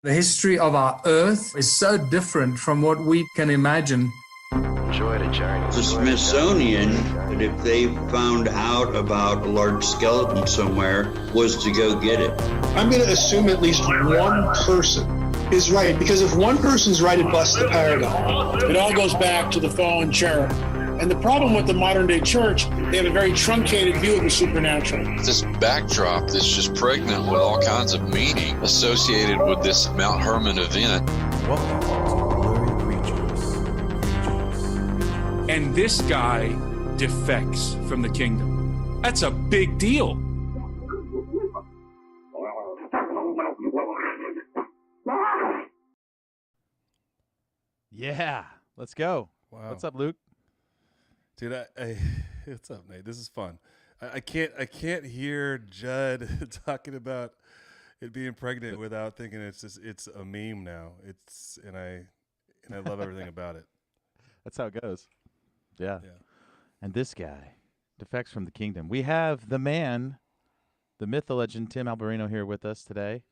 The history of our Earth is so different from what we can imagine. Enjoy the journey. The Smithsonian, that if they found out about a large skeleton somewhere, was to go get it. I'm going to assume at least one person is right, because if one person's right, it busts the paradigm. It all goes back to the fallen cherub. And the problem with the modern day church, they have a very truncated view of the supernatural. This backdrop that's just pregnant with all kinds of meaning associated with this Mount Hermon event. Welcome to Blurry Creatures. And this guy defects from the kingdom. That's a big deal. Yeah, let's go. Wow. What's up, Luke? Dude, what's up, Nate? This is fun. I can't hear Judd talking about it being pregnant without thinking it's a meme now. And I love everything about it. That's how it goes. Yeah. And this guy defects from the kingdom. We have the man, the myth, the legend, Tim Alberino here with us today.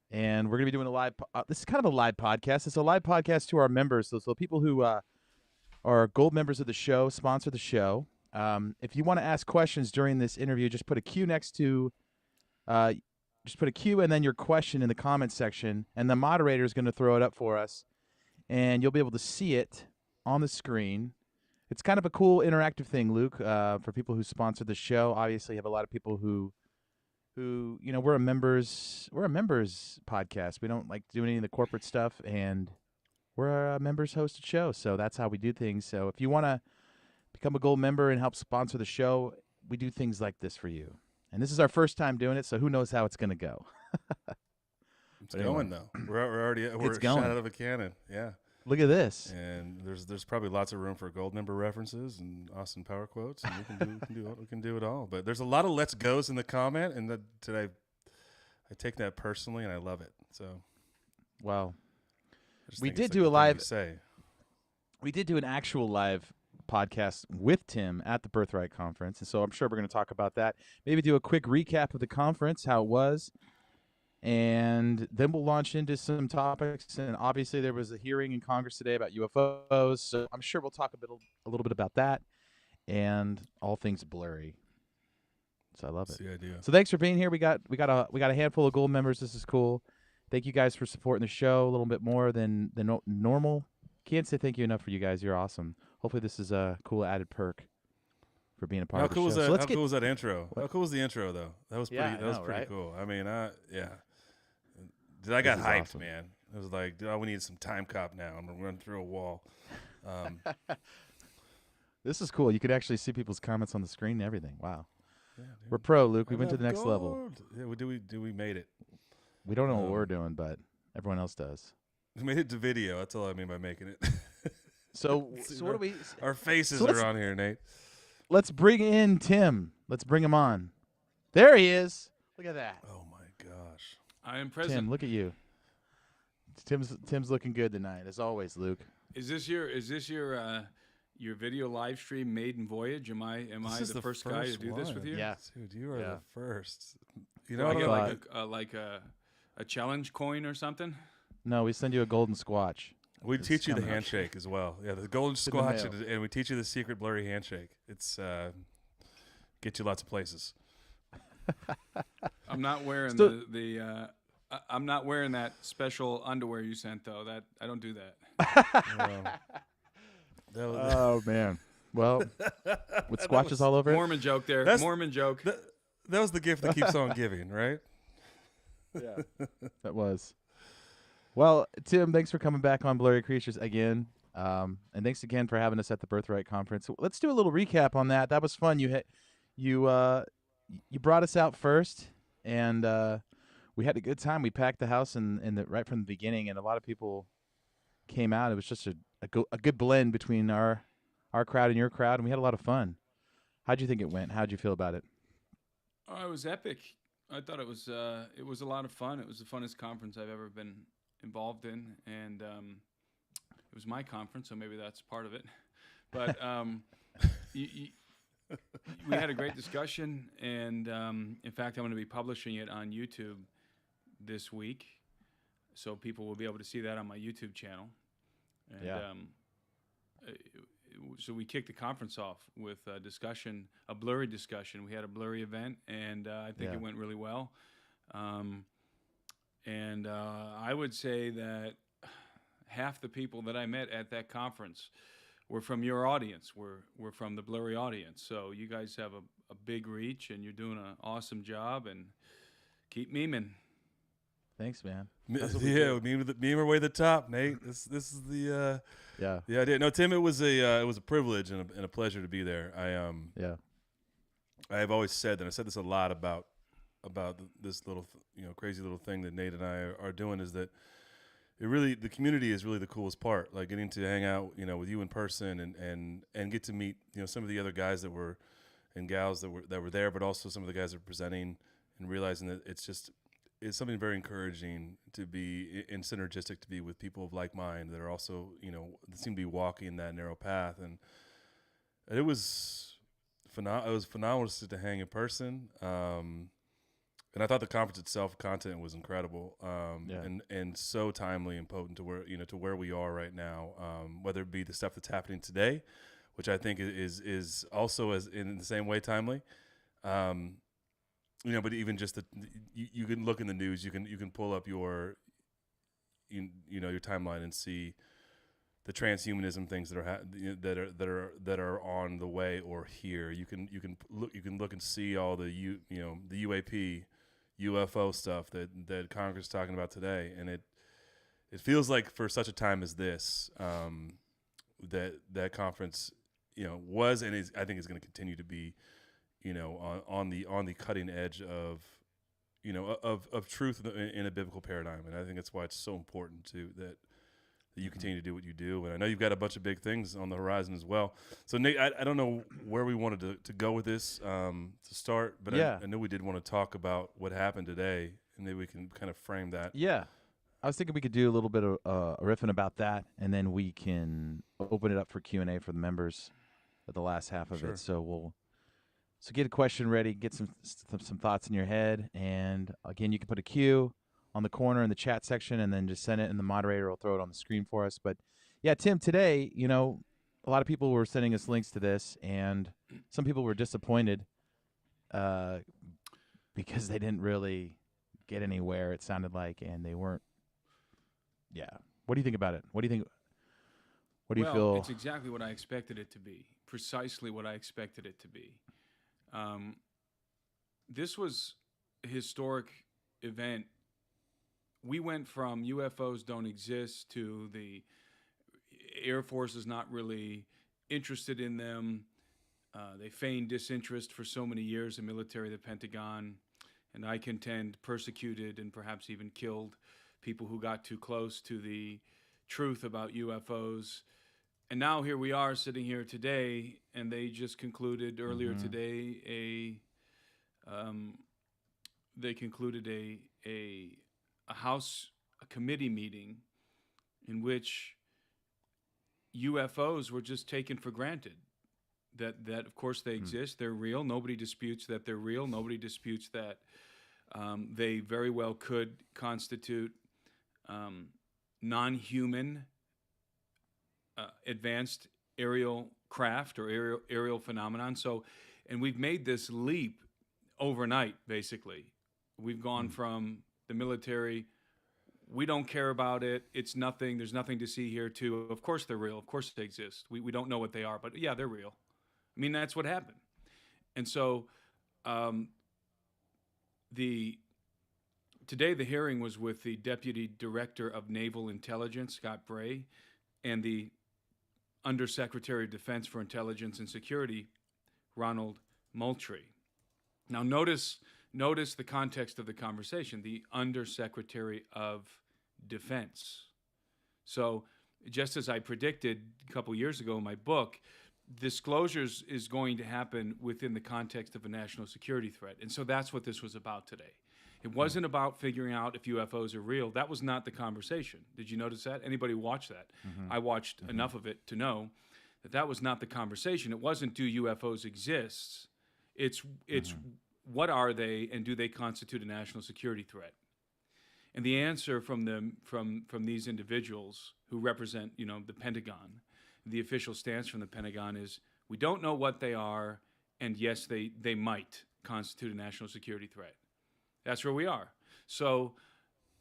And we're going to be doing a live this is kind of a live podcast. It's a live podcast to our members. So people who are gold members of the show, sponsor the show. If you want to ask questions during this interview, just put a Q next to, just put a Q and then your question in the comments section, and the moderator is going to throw it up for us, and you'll be able to see it on the screen. It's kind of a cool interactive thing, Luke, for people who sponsor the show. Obviously, you have a lot of people who we're a members podcast. We don't like do any of the corporate stuff, and we're a members hosted show, so that's how we do things. So if you want to become a gold member and help sponsor the show, we do things like this for you. And this is our first time doing it, so who knows how it's going to go. It's going though. We're going. shot out of a cannon. Yeah. Look at this. And there's probably lots of room for gold member references and Austin Power quotes, and we can do it all. But there's a lot of let's goes in the comment, and today I take that personally, and I love it. So, wow. We think did it's do like a live. say. We did do an actual live podcast with Tim at the Birthright Conference, and so I'm sure we're going to talk about that. Maybe do a quick recap of the conference, how it was, and then we'll launch into some topics. And obviously, there was a hearing in Congress today about UFOs, so I'm sure we'll talk a little bit about that and all things blurry. So I love it. That's the idea. So thanks for being here. We got a handful of gold members. This is cool. Thank you guys for supporting the show a little bit more than normal. Can't say thank you enough for you guys. You're awesome. Hopefully this is a cool added perk for being a part of the show. How cool was that intro? How cool was the intro though? That was pretty. That was pretty cool. I mean, yeah. Dude, I got hyped, awesome. Man. It was like, dude, we need some time cop now. I'm gonna run through a wall. This is cool. You could actually see people's comments on the screen and everything. Wow. Yeah, we're pro, Luke. We went to the next level. Yeah, we made it. We don't know what we're doing, but everyone else does. We made it to video. That's all I mean by making it. So what do we? Our faces are on here, Nate. Let's bring in Tim. Let's bring him on. There he is. Look at that. Oh my gosh. I am present. Tim, look at you. Tim's looking good tonight, as always, Luke. Is this your video live stream maiden voyage? Am I the first guy to do this with you? Yeah, dude, you are the first. You Do know, I get a challenge coin or something? No, we send you a golden squatch. We teach you the handshake as well. Yeah, the golden squatch, and we teach you the secret blurry handshake. It's get you lots of places. I'm not wearing I'm not wearing that special underwear you sent though. That I don't do that. Oh man. Well, with squatches all over it. Mormon joke there. Mormon joke. That was the gift that keeps on giving, right? Yeah, that was. Well, Tim, thanks for coming back on Blurry Creatures again, and thanks again for having us at the Birthright Conference. So let's do a little recap on that. That was fun. You brought us out first, and we had a good time. We packed the house right from the beginning, and a lot of people came out. It was just a good blend between our crowd and your crowd, and we had a lot of fun. How'd you think it went? How'd you feel about it? Oh, it was epic. I thought it was a lot of fun. It was the funnest conference I've ever been involved in, and it was my conference, so maybe that's part of it. But we had a great discussion, and in fact, I'm going to be publishing it on YouTube this week. So people will be able to see that on my YouTube channel. And, so we kicked the conference off with a discussion, a Blurry discussion. We had a Blurry event, and I think it went really well. I would say that half the people that I met at that conference were from your audience. We're from the Blurry audience. So you guys have a big reach, and you're doing an awesome job, and keep memeing. Thanks, man. Yeah, meme our way to the top, Nate. This is the idea. No, Tim, it was a privilege and a pleasure to be there. I have always said that. I said this a lot about this little crazy little thing that Nate and I are doing, is that the community is really the coolest part. Like getting to hang out with you in person and get to meet some of the other guys that were and gals that were there, but also some of the guys that are presenting, and realizing that it's something very encouraging to be and synergistic to be with people of like mind that are also that seem to be walking that narrow path. And it was phenomenal. It was phenomenal to hang in person. And I thought the conference itself, content was incredible, and so timely and potent to where we are right now. Whether it be the stuff that's happening today, which I think is also as in the same way timely. But even just you can look in the news, you can pull up your your timeline and see the transhumanism things that are on the way or here. You can look and see all the the UAP, UFO stuff that Congress is talking about today, and it feels like for such a time as this, that conference was and is, I think, is going to continue to be on the cutting edge of truth in a biblical paradigm. And I think that's why it's so important too that you continue to do what you do. And I know you've got a bunch of big things on the horizon as well. So Nate, I don't know where we wanted to go with this to start, but I know we did want to talk about what happened today, and maybe we can kind of frame that. Yeah. I was thinking we could do a little bit of riffing about that, and then we can open it up for Q&A for the members at the last half of it. So get a question ready, get some thoughts in your head, and again, you can put a Q on the corner in the chat section, and then just send it, and the moderator will throw it on the screen for us. But yeah, Tim, today, a lot of people were sending us links to this, and some people were disappointed because they didn't really get anywhere, it sounded like, and they weren't. Yeah. What do you think about it? What do you think? What do you feel? It's exactly what I expected it to be. Precisely what I expected it to be. This was a historic event. We went from UFOs don't exist to the Air Force is not really interested in them. They feigned disinterest for so many years, the military, the Pentagon, and I contend persecuted and perhaps even killed people who got too close to the truth about UFOs. And now here we are sitting here today, and they just concluded earlier today a committee meeting in which UFOs were just taken for granted. That of course they exist, they're real. Nobody disputes that they're real. Nobody disputes that they very well could constitute non-human advanced aerial craft or aerial phenomenon. So, and we've made this leap overnight, basically. We've gone from the military, we don't care about it, it's nothing, there's nothing to see here, to, of course they're real, of course they exist. We don't know what they are, but yeah, they're real. I mean, that's what happened. And so today the hearing was with the Deputy Director of Naval Intelligence, Scott Bray, and the Undersecretary of Defense for Intelligence and Security, Ronald Moultrie. Now notice the context of the conversation, the Undersecretary of Defense. So just as I predicted a couple years ago in my book, disclosures is going to happen within the context of a national security threat. And so that's what this was about today. It wasn't about figuring out if UFOs are real. That was not the conversation. Did you notice that? Anybody watch that? I watched enough of it to know that was not the conversation. It wasn't do UFOs exist. It's what are they, and do they constitute a national security threat? And the answer from these individuals who represent, the Pentagon, the official stance from the Pentagon is, we don't know what they are, and yes, they might constitute a national security threat. That's where we are. So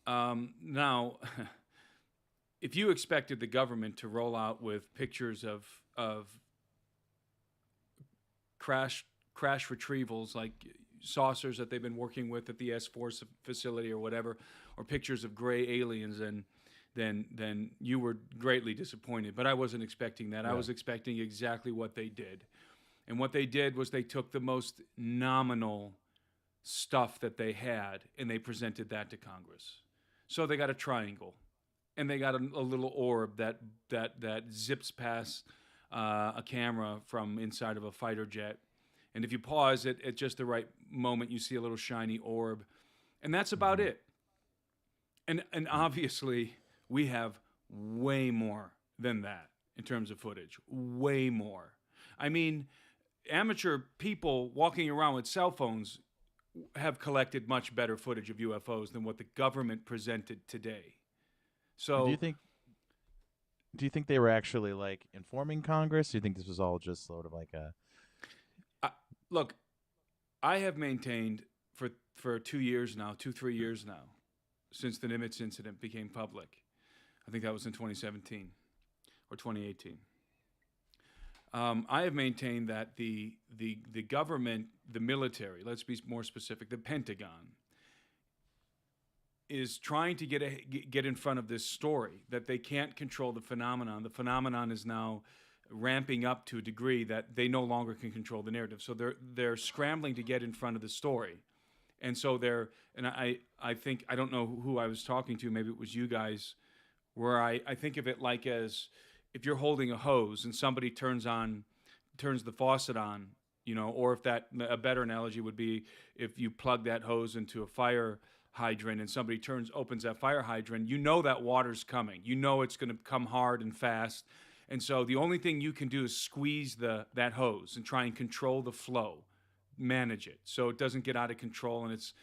now, if you expected the government to roll out with pictures of crash retrievals, like saucers that they've been working with at the S-4 facility or whatever, or pictures of gray aliens, then you were greatly disappointed. But I wasn't expecting that. I was expecting exactly what they did. And what they did was they took the most nominal stuff that they had and they presented that to Congress. So they got a triangle, and they got a little orb that zips past a camera from inside of a fighter jet. And if you pause it at just the right moment, you see a little shiny orb. And that's about it. And obviously, we have way more than that in terms of footage. Way more. I mean, amateur people walking around with cell phones have collected much better footage of UFOs than what the government presented today. So do you think they were actually like informing Congress? Do you think this was all just sort of like a... Look, I have maintained for 2 years now, 3 years now, since the Nimitz incident became public. I think that was in 2017 or 2018. I have maintained that the government, the military, let's be more specific, the Pentagon, is trying to get in front of this story that they can't control the phenomenon. The phenomenon is now ramping up to a degree that they no longer can control the narrative. So they're scrambling to get in front of the story. And so I think, I don't know who I was talking to, maybe it was you guys, where I think of it like as if you're holding a hose and somebody turns the faucet on, or if a better analogy would be if you plug that hose into a fire hydrant and somebody opens that fire hydrant, that water's coming. It's going to come hard and fast. And so the only thing you can do is squeeze that hose and try and control the flow, manage it so it doesn't get out of control, and it's,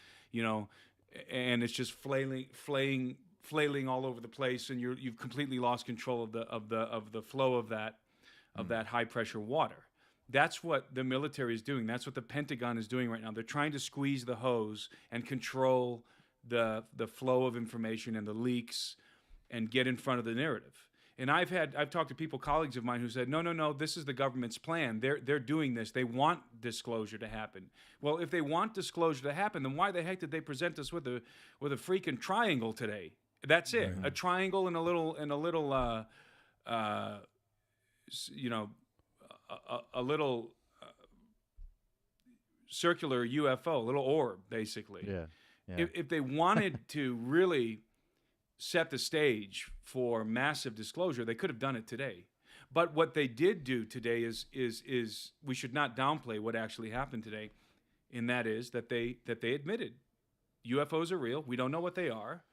and it's just flailing all over the place, and you've completely lost control of the flow of that high pressure water. That's what the military is doing. That's what the Pentagon is doing right now. They're trying to squeeze the hose and control the flow of information and the leaks and get in front of the narrative. And I've talked to people, colleagues of mine, who said, no, this is the government's plan. They're doing this. They want disclosure to happen. Well, if they want disclosure to happen, then why the heck did they present us with a freaking triangle today? That's it. Right. A triangle and a little circular UFO, a little orb, basically. Yeah. If they wanted to really set the stage for massive disclosure, they could have done it today. But what they did do today is we should not downplay what actually happened today, and that is that they admitted UFOs are real. We don't know what they are,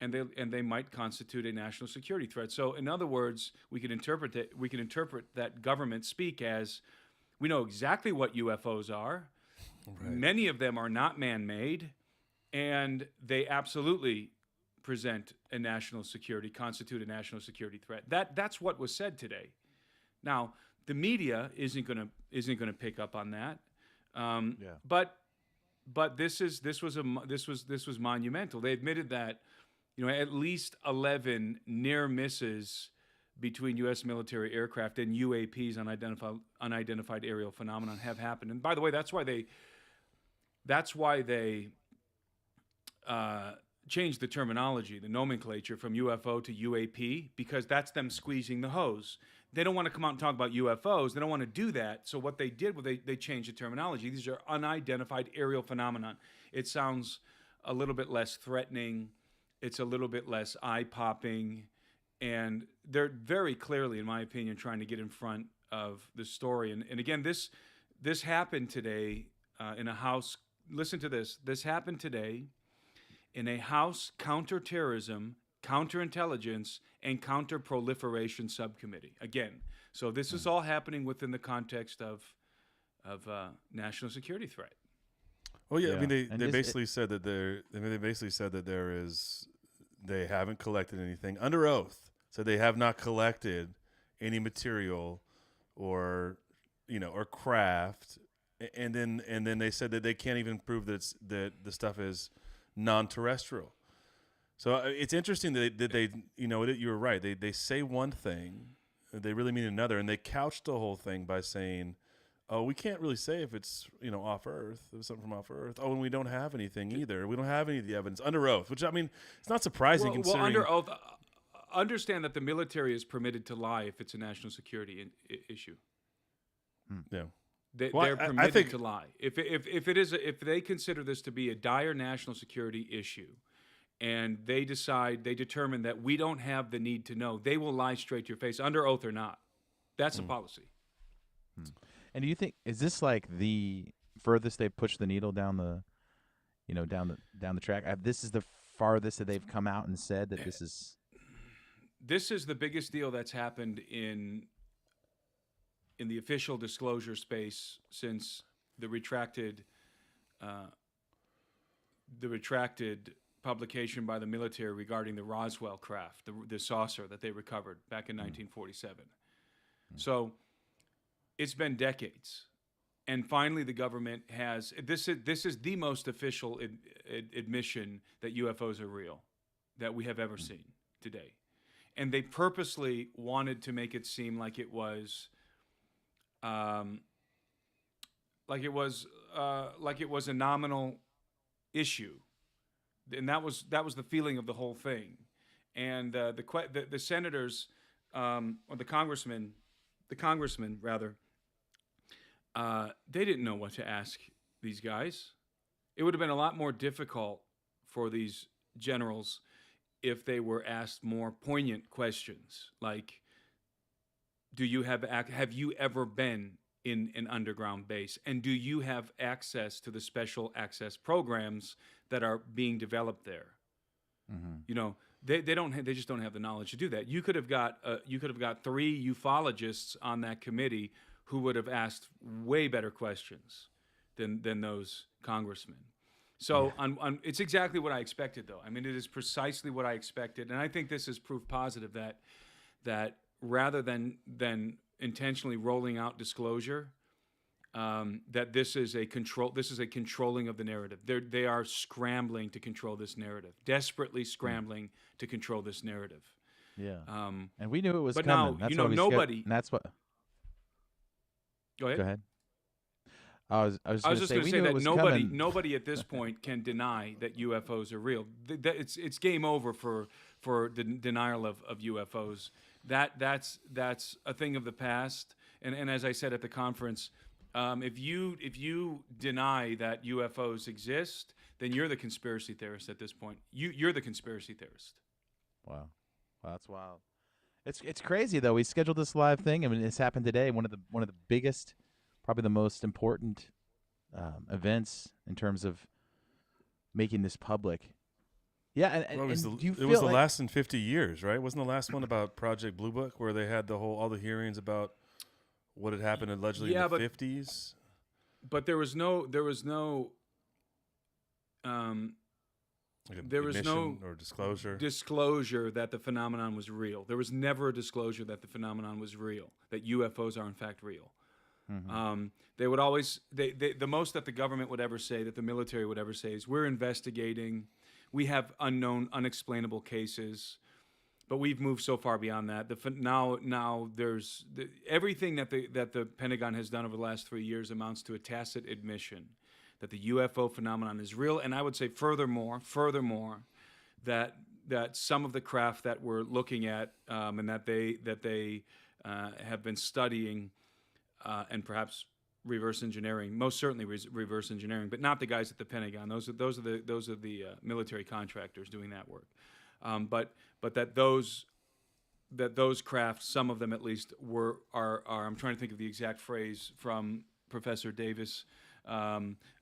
and they might constitute a national security threat. So, in other words, we can interpret that government speak as, we know exactly what UFOs are. Right. Many of them are not man-made, and they absolutely constitute a national security threat. That's what was said today. Now, the media isn't going to pick up on that. But this was monumental. They admitted that, at least 11 near misses between U.S. military aircraft and UAPs, unidentified aerial phenomenon, have happened. And by the way, that's why they changed the terminology, the nomenclature from UFO to UAP, because that's them squeezing the hose. They don't want to come out and talk about UFOs. They don't want to do that. So what they did was they changed the terminology. These are unidentified aerial phenomenon. It sounds a little bit less threatening. It's a little bit less eye-popping. And they're very clearly, in my opinion, trying to get in front of the story. And again, this happened today in a House. Listen to this. This happened today in a House Counterterrorism, Counterintelligence, and Counterproliferation Subcommittee. Again, so this is all happening within the context of national security threat. Well, yeah, I mean, And they basically said that they haven't collected anything under oath. So they have not collected any material or craft. And then they said that they can't even prove that the stuff is non-terrestrial. So it's interesting that they you were right. They say one thing, they really mean another, and they couched the whole thing by saying, "Oh, we can't really say if it's off Earth. It was something from off Earth. Oh, and we don't have anything either. We don't have any of the evidence under oath." Which, I mean, it's not surprising considering. Well, under oath, understand that the military is permitted to lie if it's a national security issue. Yeah. They're permitted to lie if they consider this to be a dire national security issue, and they determine that we don't have the need to know, they will lie straight to your face, under oath or not. That's the policy. And do you think, is this like the furthest they've pushed the needle down the track? This is the farthest that they've come out and said that this is. This is the biggest deal that's happened in the official disclosure space since the retracted publication by the military regarding the Roswell craft, the saucer that they recovered back in 1947. So it's been decades, and finally the government has this is the most official admission that UFOs are real that we have ever seen today, and they purposely wanted to make it seem like it was. Like it was a nominal issue, and that was the feeling of the whole thing. And the senators or the congressmen rather, they didn't know what to ask these guys. It would have been a lot more difficult for these generals if they were asked more poignant questions like, have you ever been in an underground base, and do you have access to the special access programs that are being developed there? They just don't have the knowledge to do that. You could have got 3 ufologists on that committee who would have asked way better questions than those congressmen. So it's exactly what I expected, though. I mean, it is precisely what I expected, and I think this is proof positive that rather than intentionally rolling out disclosure, that this is a controlling of the narrative. They are scrambling to control this narrative, desperately scrambling to control this narrative. Yeah, and we knew it was but coming. Now, that's nobody. And that's what. Go ahead. Go ahead. I was just going to say that coming. nobody at this point can deny that UFOs are real. It's game over for the denial of UFOs. That's a thing of the past. And as I said at the conference, if you deny that UFOs exist, then you're the conspiracy theorist at this point. You're the conspiracy theorist. Wow, that's wild. It's crazy though. We scheduled this live thing. I mean, it's happened today. One of the biggest, probably the most important events in terms of making this public. Yeah, and it was do you feel the like, last in 50 years, right? Wasn't the last one about Project Blue Book, where they had all the hearings about what had happened allegedly in the 50s? But there was no disclosure that the phenomenon was real. There was never a disclosure that the phenomenon was real, that UFOs are in fact real. They would always the most that the government would ever say, that the military would ever say, is we're investigating. We have unexplainable cases, but we've moved so far beyond that. Now there's everything that the Pentagon has done over the last 3 years amounts to a tacit admission that the UFO phenomenon is real, and I would say furthermore that some of the craft that we're looking at and that they have been studying and perhaps reverse engineering, most certainly reverse engineering, but not the guys at the Pentagon. Those are the military contractors doing that work. But that those craft, some of them at least, are I'm trying to think of the exact phrase from Professor Davis,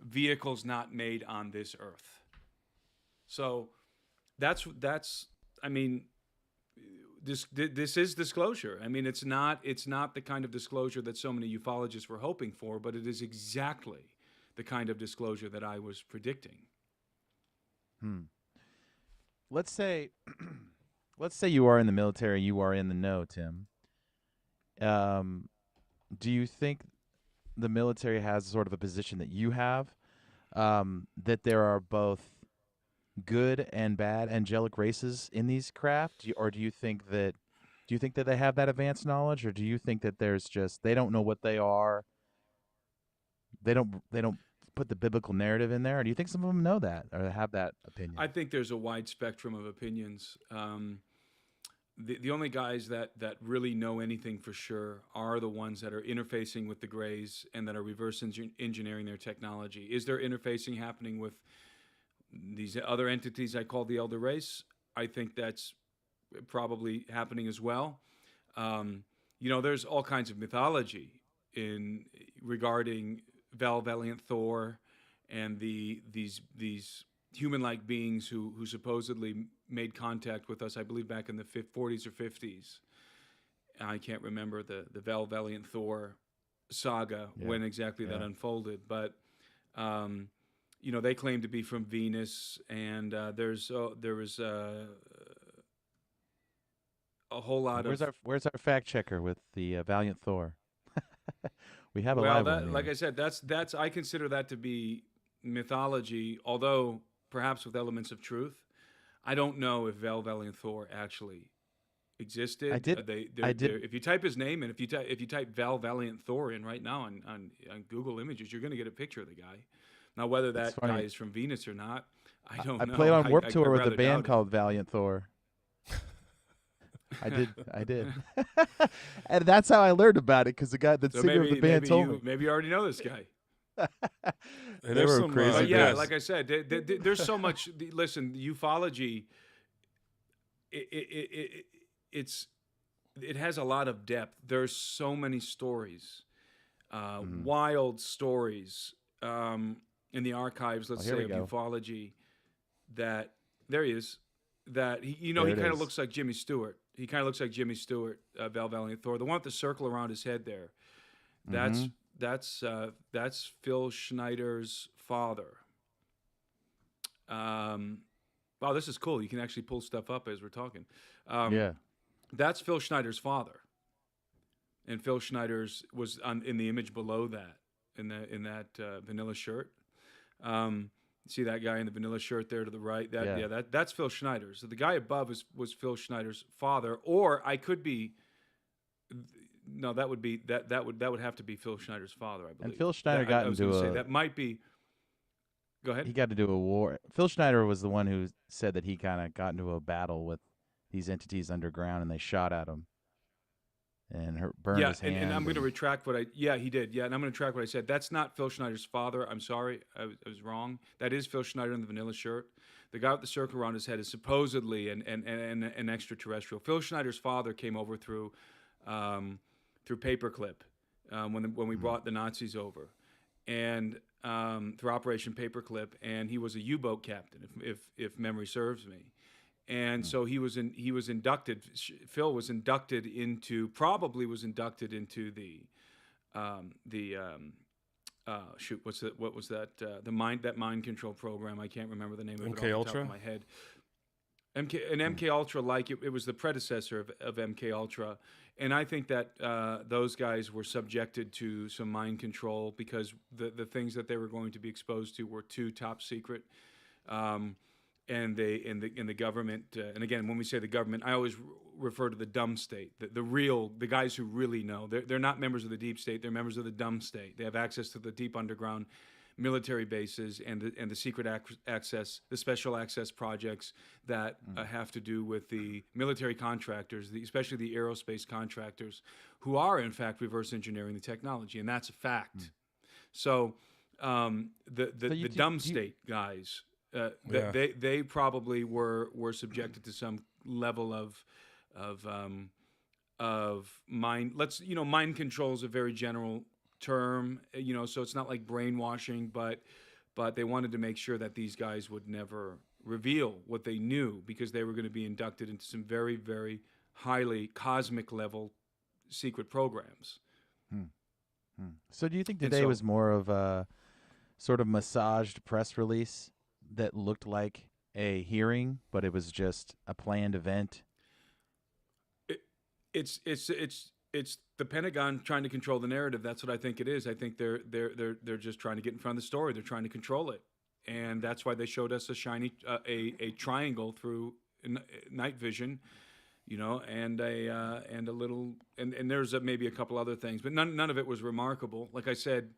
vehicles not made on this earth. So that's I mean, this is disclosure. I mean, it's not the kind of disclosure that so many ufologists were hoping for, but it is exactly the kind of disclosure that I was predicting. Let's say you are in the military, you are in the know, Tim. Do you think the military has sort of a position that you have, that there are both good and bad angelic races in these craft, or do you think that they have that advanced knowledge, or do you think that there's just they don't know what they are? They don't put the biblical narrative in there, or do you think some of them know that or have that opinion? I think there's a wide spectrum of opinions. The only guys that really know anything for sure are the ones that are interfacing with the Greys and that are reverse engineering their technology. Is there interfacing happening with these other entities I call the Elder Race? I think that's probably happening as well. There's all kinds of mythology regarding Val Valiant Thor and these human-like beings who supposedly made contact with us, I believe back in the 40s or 50s. I can't remember the Val Valiant Thor saga, when exactly that unfolded, but they claim to be from Venus, and there was a whole lot Where's our fact checker with the Valiant Thor? We have a live one. Like I said, that's I consider that to be mythology, although perhaps with elements of truth. I don't know if Val Valiant Thor actually existed. I did. If you type his name and if you type Val Valiant Thor in right now on Google Images, you're going to get a picture of the guy. Now, whether that guy is from Venus or not, I don't know. I played on Warped Tour with a band called Valiant Thor. I did. And that's how I learned about it, because the guy, the singer of the band told me. Maybe you already know this guy. They were crazy. Yeah, like I said, there's so much. Listen, ufology, it has a lot of depth. There's so many stories, wild stories in the archives. Let's say of ufology. That there he is. That he kind of looks like Jimmy Stewart. He kind of looks like Jimmy Stewart, Val Valiant Thor. The one with the circle around his head there. That's Phil Schneider's father. Wow, this is cool. You can actually pull stuff up as we're talking. That's Phil Schneider's father, and Phil Schneider's was in the image below that, in that vanilla shirt. See that guy in the vanilla shirt there to the right? That's Phil Schneider. So the guy above was Phil Schneider's father, or I could be. No, that would have to be Phil Schneider's father, I believe. And Phil Schneider got into a. That might be. Go ahead. He got into a war. Phil Schneider was the one who said that he kind of got into a battle with these entities underground, and they shot at him and burned his hand. And I'm going to retract what I. Yeah, he did. Yeah, and I'm going to retract what I said. That's not Phil Schneider's father. I'm sorry, I was wrong. That is Phil Schneider in the vanilla shirt. The guy with the circle around his head is supposedly an extraterrestrial. Phil Schneider's father came over through Paperclip when we brought the Nazis over, and through Operation Paperclip, and he was a U-boat captain, if memory serves me. And so he was inducted. Phil was inducted into the what was that? The mind control program. I can't remember the name of it off the top of my head. MK Ultra, like it was the predecessor of MK Ultra, and I think that those guys were subjected to some mind control because the things that they were going to be exposed to were too top secret. And the government, and again, when we say the government, I always refer to the dumb state, the guys who really know. They're not members of the deep state; they're members of the dumb state. They have access to the deep underground military bases and the secret access, the special access projects that have to do with the military contractors, especially the aerospace contractors, who are in fact reverse engineering the technology, and that's a fact. So the dumb state guys. They probably were subjected to some level of mind. Mind control is a very general term. So it's not like brainwashing, but they wanted to make sure that these guys would never reveal what they knew because they were going to be inducted into some very, very highly cosmic level secret programs. So do you think today was more of a sort of massaged press release that looked like a hearing, but it was just a planned event? It's the Pentagon trying to control the narrative. That's what I think it is. I think they're just trying to get in front of the story. They're trying to control it, and that's why they showed us a shiny a triangle through night vision, and a little and there's maybe a couple other things, but none of it was remarkable. Like I said,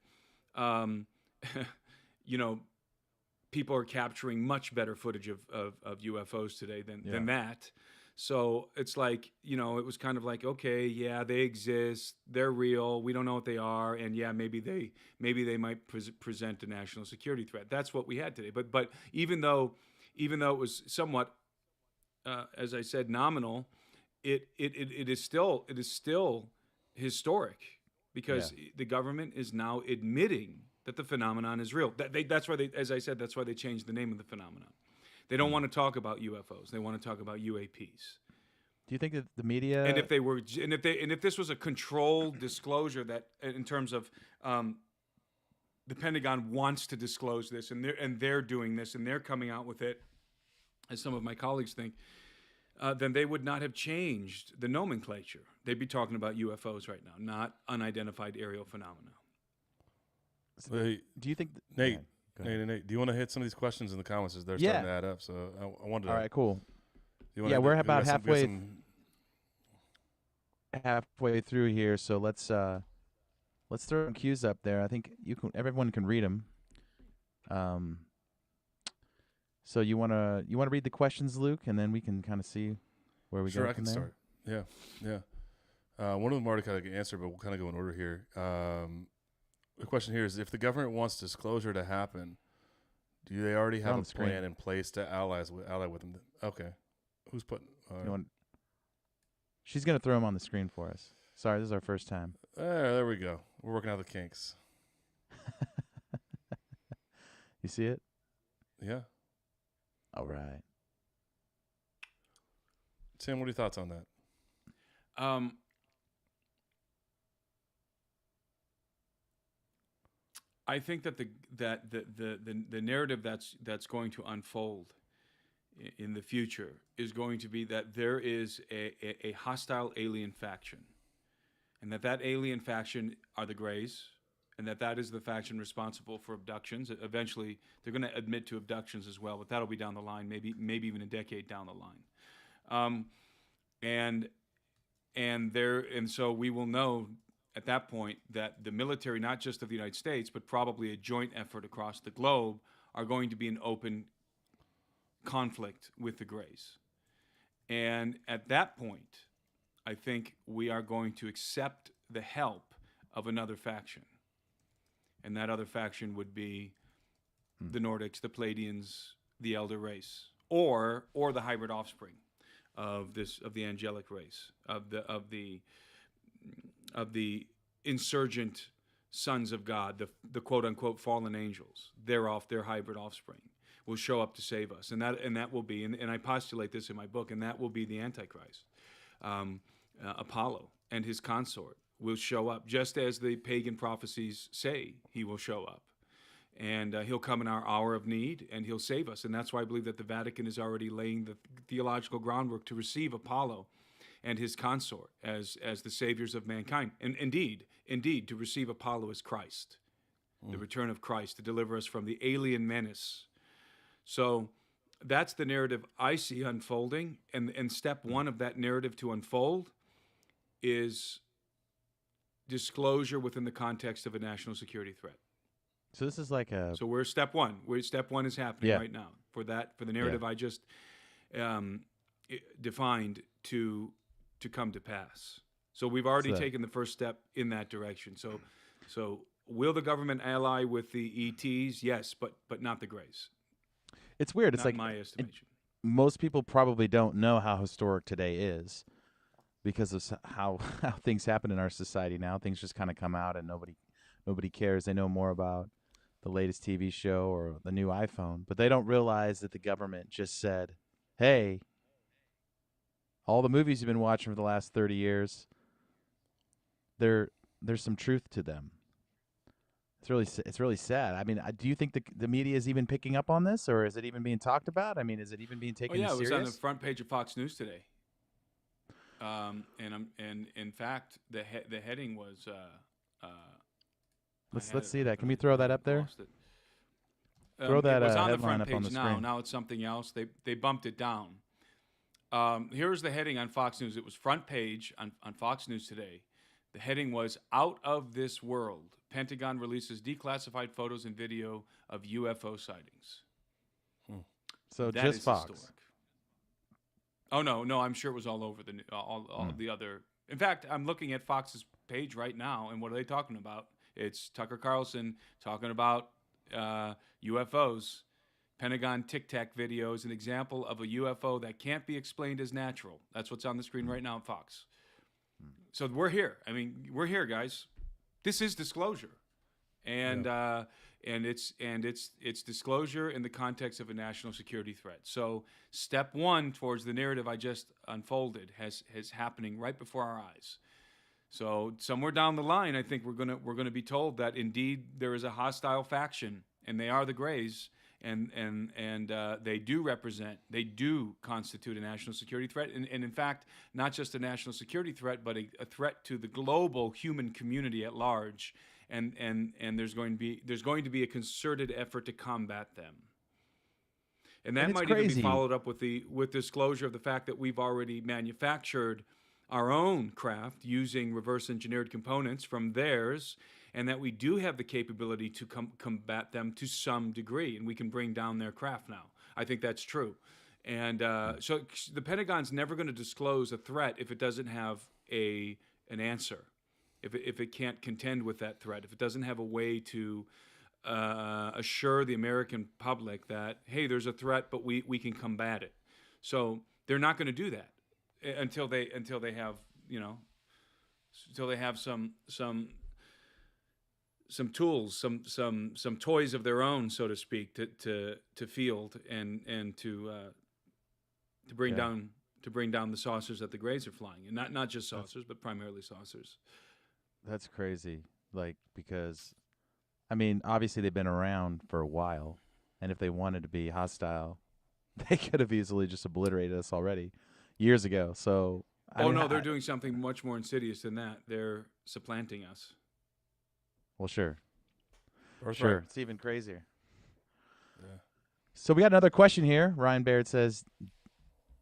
people are capturing much better footage of UFOs today than that. So it's like, it was kind of like, okay, yeah, they exist, they're real, we don't know what they are, and yeah, maybe they might present a national security threat. That's what we had today. But even though it was somewhat, as I said, nominal, it is still historic, because the government is now admitting that the phenomenon is real. That's why that's why they changed the name of the phenomenon. They don't want to talk about UFOs. They want to talk about UAPs. Do you think that the media and if this was a controlled disclosure, that in terms of the Pentagon wants to disclose this, and they're doing this, and they're coming out with it, as some of my colleagues think, then they would not have changed the nomenclature. They'd be talking about UFOs right now, not unidentified aerial phenomena. Do you think Nate? Nate, do you want to hit some of these questions in the comments as they're starting to add up? So I wanted to. All right, cool. We're about halfway through here, so let's throw some cues up there. I think everyone can read them. So you wanna read the questions, Luke, and then we can kind of see where we go. Sure, I can start. Yeah. One of them already kind of answered, but we'll kind of go in order here. The question here is, if the government wants disclosure to happen, do they already have a plan in place to ally with them? Okay. Who's putting... She's going to throw them on the screen for us. Sorry, this is our first time. There we go. We're working out the kinks. You see it? Yeah. All right. Tim, what are your thoughts on that? I think that the narrative that's going to unfold in the future is going to be that there is a hostile alien faction, and that alien faction are the Greys, and that is the faction responsible for abductions. Eventually, they're going to admit to abductions as well, but that'll be down the line, maybe even a decade down the line. And so we will know at that point that the military, not just of the United States, but probably a joint effort across the globe, are going to be in open conflict with the Greys. And at that point, I think we are going to accept the help of another faction. And that other faction would be the Nordics, the Pleiadians, the Elder race, or the hybrid offspring of the angelic race, of the insurgent sons of God, the quote unquote fallen angels. Their hybrid offspring will show up to save us, and that will be, and I postulate this in my book, and that will be the Antichrist. Apollo and his consort will show up, just as the pagan prophecies say he will show up, and he'll come in our hour of need, and he'll save us. And that's why I believe that the Vatican is already laying the theological groundwork to receive Apollo and his consort as the saviors of mankind, and indeed to receive Apollo as Christ, the return of Christ, to deliver us from the alien menace. So that's the narrative I see unfolding, and step one of that narrative to unfold is disclosure within the context of a national security threat. So this is like So we're step one. Step one is happening right now for the narrative I just defined to come to pass. So we've already taken the first step in that direction. So will the government ally with the ETs? Yes, but not the Greys. It's weird. Not It's like my estimation. Most people probably don't know how historic today is because of how things happen in our society now. Things just kind of come out and nobody cares. They know more about the latest TV show or the new iPhone, but they don't realize that the government just said, hey, all the movies you've been watching for the last 30 years, there's some truth to them. It's really sad. I mean, do you think the media is even picking up on this, or is it even being talked about? I mean, is it even being taken it was serious? on the front page of Fox News today. And in fact, the heading was. Let's see that. Can we throw that up there? Throw that it was on the headline front up on page the now. screen. Now it's something else. They bumped it down. Here's the heading on Fox News. It was front page on Fox News today. The heading was "Out of This World." Pentagon releases declassified photos and video of UFO sightings. So that just is Fox. Historic. Oh no! I'm sure it was all over all the other. In fact, I'm looking at Fox's page right now, and what are they talking about? It's Tucker Carlson talking about UFOs. Pentagon Tic Tac video is an example of a UFO that can't be explained as natural. That's what's on the screen right now on Fox. So we're here. I mean, we're here, guys. This is disclosure, and it's disclosure in the context of a national security threat. So step one towards the narrative I just unfolded has happening right before our eyes. So somewhere down the line, I think we're gonna be told that indeed there is a hostile faction, and they are the Greys, and they do constitute a national security threat, and in fact, not just a national security threat, but a threat to the global human community at large, and there's going to be a concerted effort to combat them. And that might even be followed up with disclosure of the fact that we've already manufactured our own craft using reverse engineered components from theirs, and that we do have the capability to combat them to some degree, and we can bring down their craft now. I think that's true. And so the Pentagon's never going to disclose a threat if it doesn't have an answer, if it can't contend with that threat, if it doesn't have a way to assure the American public that, hey, there's a threat, but we can combat it. So they're not going to do that until they have, until they have some tools, some toys of their own, so to speak, to field and to bring down the saucers that the Greys are flying, and not just saucers, but primarily saucers. That's crazy. Because, I mean, obviously they've been around for a while, and if they wanted to be hostile, they could have easily just obliterated us already years ago. So, they're doing something much more insidious than that. They're supplanting us. Well, sure. Birthright. Sure. It's even crazier. Yeah. So we got another question here. Ryan Baird says,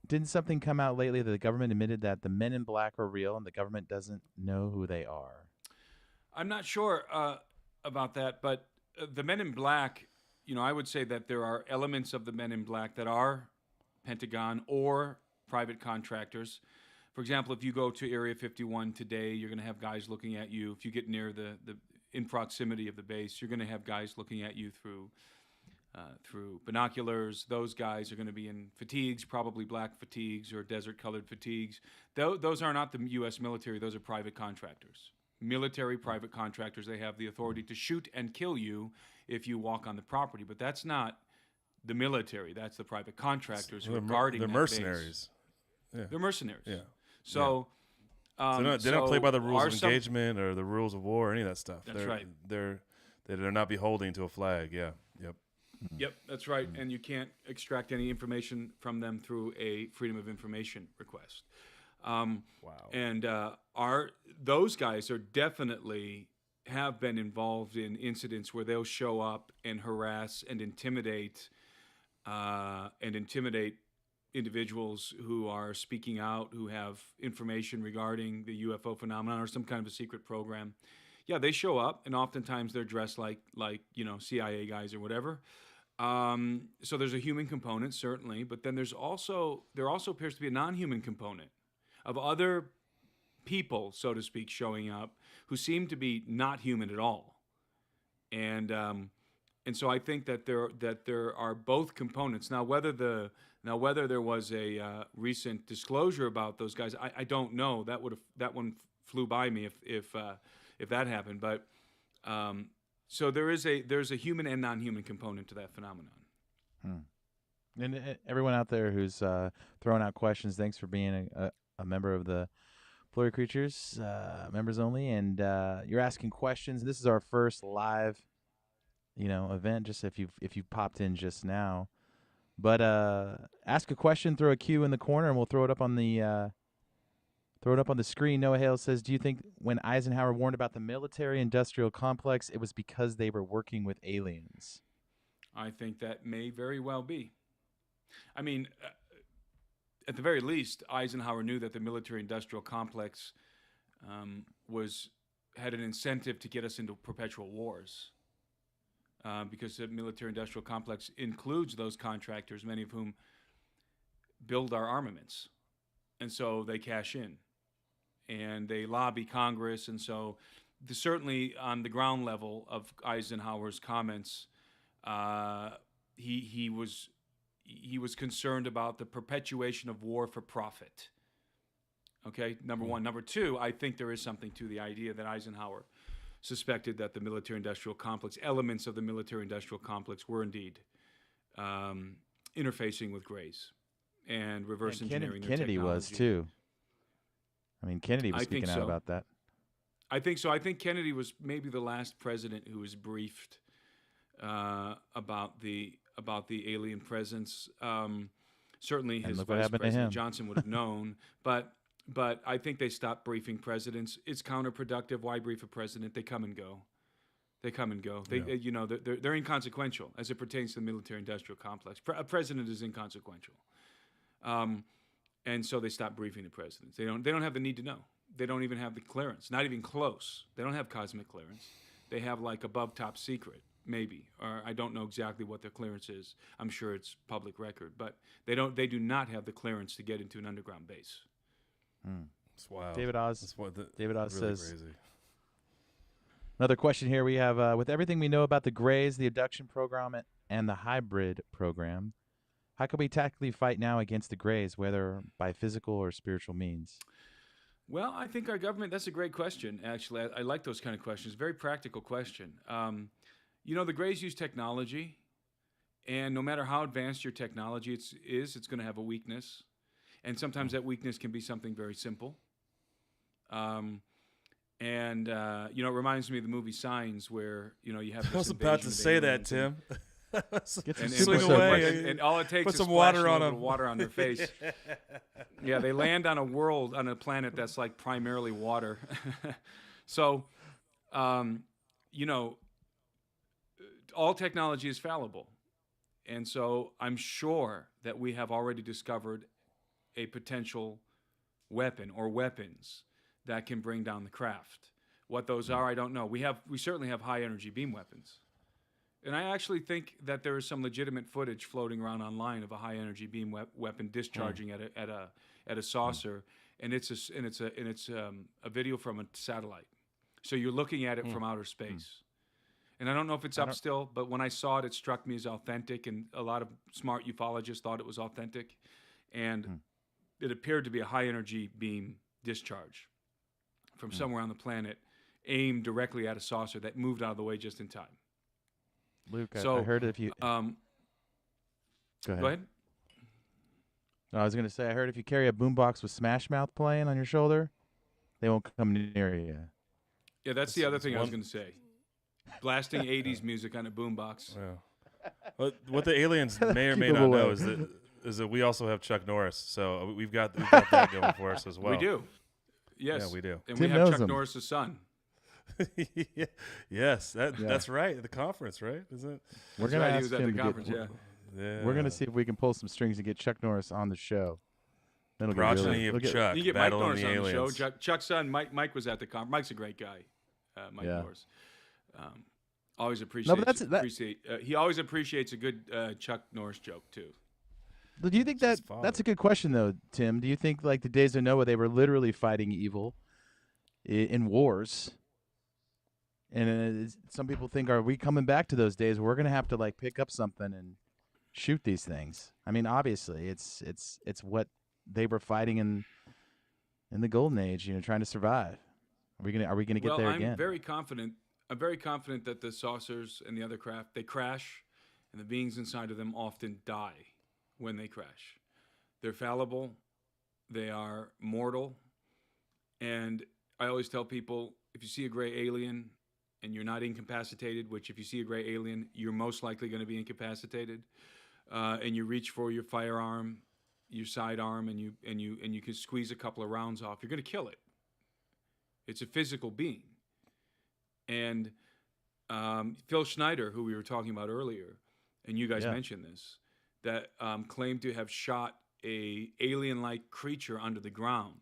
didn't something come out lately that the government admitted that the men in black are real and the government doesn't know who they are? I'm not sure about that, but the men in black, I would say that there are elements of the men in black that are Pentagon or private contractors. For example, if you go to Area 51 today, you're going to have guys looking at you. If you get near in proximity of the base, you're going to have guys looking at you through binoculars. Those guys are going to be in fatigues, probably black fatigues or desert-colored fatigues. Those are not the U.S. military. Those are private contractors. Military private contractors, they have the authority to shoot and kill you if you walk on the property. But that's not the military. That's the private contractors who are guarding that base. They're mercenaries. Yeah. They're mercenaries. Yeah. So... they don't play by the rules of engagement or the rules of war or any of that stuff. That's right. They're not beholding to a flag. Yeah. Yep. Yep, that's right. And you can't extract any information from them through a Freedom of Information request. Wow. And those guys are definitely have been involved in incidents where they'll show up and harass and intimidate individuals who are speaking out, who have information regarding the UFO phenomenon or some kind of a secret program. Yeah, they show up, and oftentimes they're dressed like CIA guys or whatever. So there's a human component, certainly, but then there also appears to be a non-human component of other people, so to speak, showing up who seem to be not human at all. And so I think that there are both components. Now, whether there was a recent disclosure about those guys, I don't know. That one flew by me if that happened. But so there's a human and non-human component to that phenomenon. And everyone out there who's throwing out questions, thanks for being a member of the Blurry Creatures, members only, and you're asking questions. This is our first live event. Just if you popped in just now, but ask a question, throw a Q in the corner, and we'll throw it up on the screen. Noah Hale says, "Do you think when Eisenhower warned about the military-industrial complex, it was because they were working with aliens?" I think that may very well be. I mean, at the very least, Eisenhower knew that the military-industrial complex had an incentive to get us into perpetual wars, because the military-industrial complex includes those contractors, many of whom build our armaments, and so they cash in, and they lobby Congress, and so certainly on the ground level of Eisenhower's comments, he was concerned about the perpetuation of war for profit. Okay, number one. Number two, I think there is something to the idea that Eisenhower suspected that the military-industrial complex, elements of the military-industrial complex, were indeed interfacing with Greys and reverse engineering their Kennedy technology. was too. I mean, Kennedy was speaking out about that. I think so. I think Kennedy was maybe the last president who was briefed about the alien presence. Certainly, his vice president Johnson would have known, but I think they stopped briefing presidents. It's counterproductive. Why brief a president? They come and go. They're inconsequential as it pertains to the military-industrial complex. A president is inconsequential, and so they stopped briefing the presidents. They don't have the need to know. They don't even have the clearance. Not even close. They don't have cosmic clearance. They have like above top secret, maybe, or I don't know exactly what their clearance is. I'm sure it's public record, but they do not have the clearance to get into an underground base. It's wild. David Oz really says, crazy. Another question here we have, with everything we know about the Greys, the abduction program, and the hybrid program, how can we tactically fight now against the Greys, whether by physical or spiritual means? Well, I think our government, that's a great question, actually. I like those kind of questions. Very practical question. The Greys use technology, and no matter how advanced your technology it's going to have a weakness. And sometimes that weakness can be something very simple. It reminds me of the movie Signs, where, you have this I was about to say that, Tim. Swing away. And all it takes put is some water on them. Water on their face. Yeah, they land on a planet that's like primarily water. So, all technology is fallible. And so I'm sure that we have already discovered a potential weapon or weapons that can bring down the craft. What those are, I don't know. We certainly have high energy beam weapons. And I actually think that there is some legitimate footage floating around online of a high energy beam weapon discharging at a saucer, and it's a video from a satellite. So you're looking at it from outer space. And I don't know if it's up still, but when I saw it, it struck me as authentic, and a lot of smart ufologists thought it was authentic. And it appeared to be a high-energy beam discharge from somewhere on the planet, aimed directly at a saucer that moved out of the way just in time. Luke, I heard if you... Go ahead. No, I was going to say, I heard if you carry a boombox with Smash Mouth playing on your shoulder, they won't come near you. Yeah, that's the other thing I was going to say. Blasting 80s music on a boombox. Yeah. What the aliens may or may not know is that we also have Chuck Norris, so we've got that going for us as well. We do. Yes. Yeah, we do. And Tim we have Chuck Norris's son. Yes, that's right. At the conference, right? Isn't it? We're going to ask he was at the conference, We're going to see if we can pull some strings and get Chuck Norris on the show. That'll progeny of Chuck. You get Mike Norris on the show. Chuck's son, Mike was at the conference. Mike's a great guy, Mike Norris. Always he always appreciates a good Chuck Norris joke too. Do you think that's a good question though, Tim? Do you think like the days of Noah, they were literally fighting evil in wars? And some people think, are we coming back to those days where we're going to have to like pick up something and shoot these things? I mean, obviously, it's what they were fighting in the Golden Age, trying to survive. Are we gonna get there again? I'm very confident that the saucers and the other craft, they crash, and the beings inside of them often die when they crash. They're fallible, they are mortal, and I always tell people, if you see a gray alien, and you're not incapacitated, which if you see a gray alien, you're most likely going to be incapacitated, and you reach for your firearm, your sidearm, and you can squeeze a couple of rounds off, you're going to kill it. It's a physical being. And Phil Schneider, who we were talking about earlier, and you guys mentioned this, that claimed to have shot a alien-like creature under the ground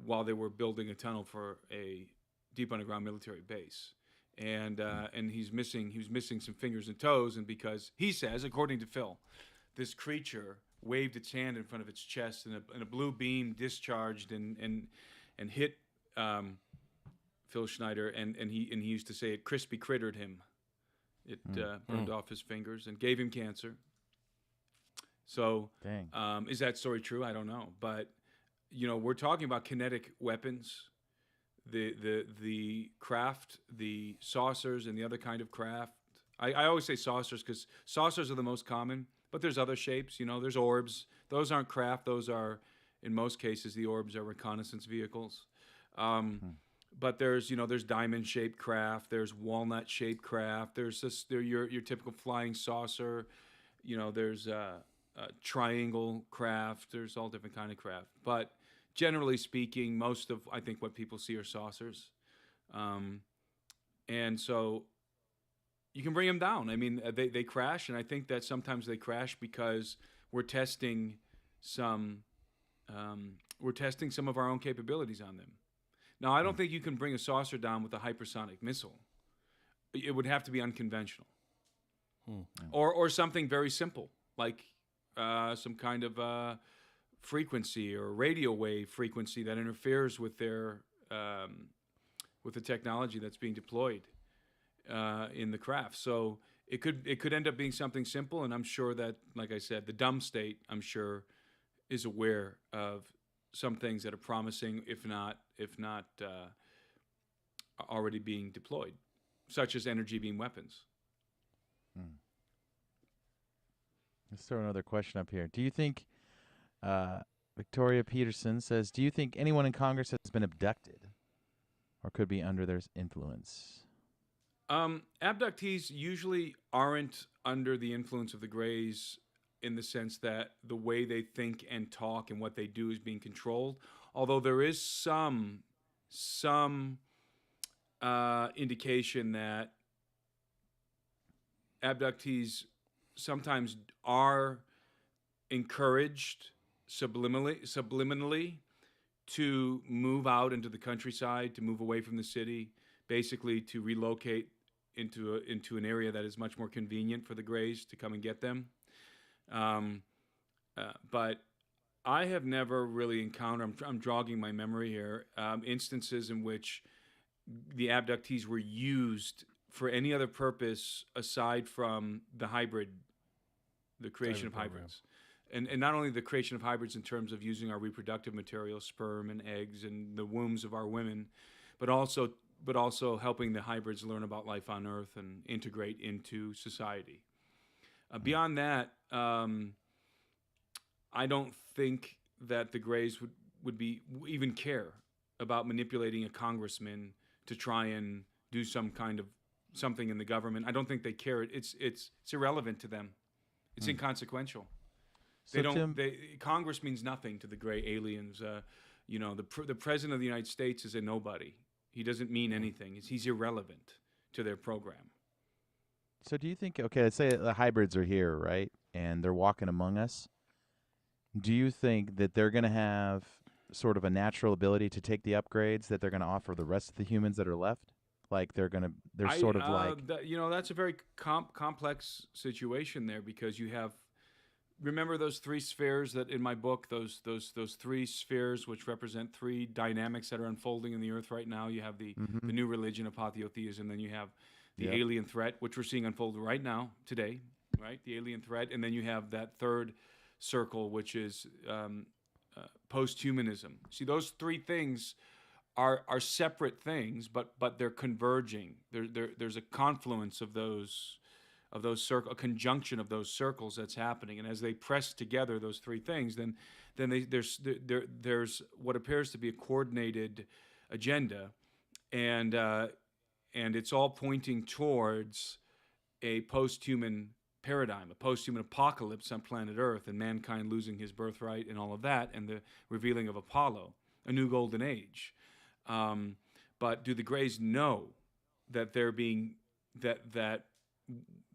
while they were building a tunnel for a deep underground military base. And he was missing some fingers and toes, and because he says, according to Phil, this creature waved its hand in front of its chest, and a blue beam discharged and hit Phil Schneider, and he used to say it crispy crittered him. It burned off his fingers and gave him cancer. So, is that story true? I don't know, but we're talking about kinetic weapons, the craft, the saucers, and the other kind of craft. I always say saucers because saucers are the most common, but there's other shapes. There's orbs. Those aren't craft. Those are, in most cases, the orbs are reconnaissance vehicles. But there's diamond-shaped craft. There's walnut-shaped craft. There's your typical flying saucer. There's triangle craft. There's all different kind of craft. But generally speaking, most of, I think, what people see are saucers. And so you can bring them down. I mean, they crash, and I think that sometimes they crash because we're testing some of our own capabilities on them. Now, I don't think you can bring a saucer down with a hypersonic missile. It would have to be unconventional. Or something very simple, like some kind of frequency or radio wave frequency that interferes with their with the technology that's being deployed in the craft. So it could end up being something simple, and I'm sure that, like I said, the dumb state, I'm sure, is aware of some things that are promising, if not already being deployed, such as energy beam weapons. Let's throw another question up here. Do you think, Victoria Peterson says, do you think anyone in Congress has been abducted or could be under their influence? Abductees usually aren't under the influence of the Greys in the sense that the way they think and talk and what they do is being controlled. Although there is some indication that abductees sometimes are encouraged subliminally to move out into the countryside, to move away from the city, basically to relocate into an area that is much more convenient for the Greys to come and get them. But I have never really encountered, I'm jogging my memory here, instances in which the abductees were used for any other purpose aside from the creation of hybrids. And not only the creation of hybrids in terms of using our reproductive material, sperm and eggs and the wombs of our women, but also helping the hybrids learn about life on Earth and integrate into society. Beyond that, I don't think that the Greys would even care about manipulating a congressman to try and do something in the government. I don't think they care. It's irrelevant to them. It's inconsequential. So Congress means nothing to the gray aliens. The president of the United States is a nobody. He doesn't mean anything. He's irrelevant to their program. So do you think, okay, let's say the hybrids are here, right, and they're walking among us. Do you think that they're going to have sort of a natural ability to take the upgrades that they're going to offer the rest of the humans that are left? Like they're sort of like... that's a very complex situation there because you have... Remember those three spheres that in my book, those three spheres which represent three dynamics that are unfolding in the earth right now? You have the new religion of apotheotheism, then you have the alien threat, which we're seeing unfold right now, today, right? The alien threat, and then you have that third circle, which is post-humanism. See, those three things are separate things, but they're converging. There's a confluence of those a conjunction of those circles that's happening, and as they press together those three things, then there's what appears to be a coordinated agenda, and it's all pointing towards a post-human paradigm, a post-human apocalypse on planet Earth, and mankind losing his birthright and all of that, and the revealing of Apollo, a new golden age. But do the Greys know that that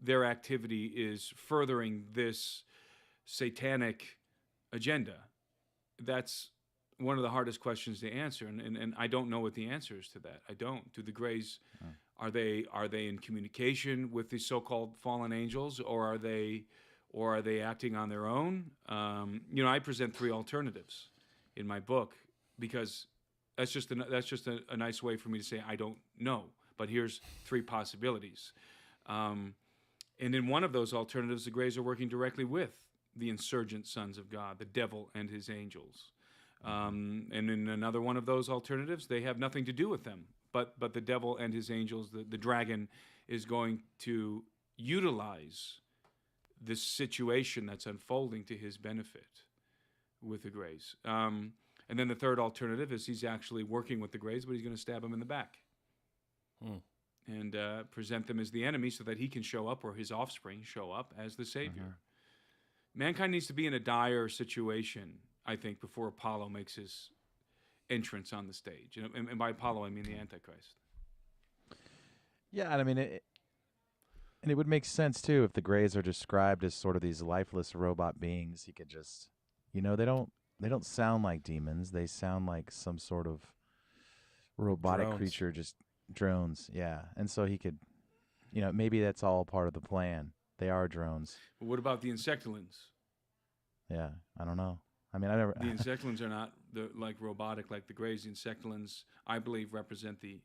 their activity is furthering this satanic agenda? That's one of the hardest questions to answer, and I don't know what the answer is to that. I don't. Do the Greys, are they in communication with the so-called fallen angels, or are they acting on their own? I present three alternatives in my book, because that's just a nice way for me to say I don't know, but here's three possibilities. And in one of those alternatives, the Greys are working directly with the insurgent sons of God, the devil and his angels. And in another one of those alternatives, they have nothing to do with them, but the devil and his angels, the dragon, is going to utilize this situation that's unfolding to his benefit with the Greys. And then the third alternative is he's actually working with the Greys, but he's going to stab them in the back and present them as the enemy so that he can show up, or his offspring show up, as the savior. Mankind needs to be in a dire situation, I think, before Apollo makes his entrance on the stage. And by Apollo, I mean the Antichrist. Yeah, and I mean, it would make sense, too, if the Greys are described as sort of these lifeless robot beings. He could just, they don't sound like demons. They sound like some sort of robotic creature, just drones. Yeah, and so he could, maybe that's all part of the plan. They are drones. But what about the Insectolins? Yeah, I don't know. I mean, I never. The Insectolins are not like robotic like the Greys. The Insectolins, I believe, represent the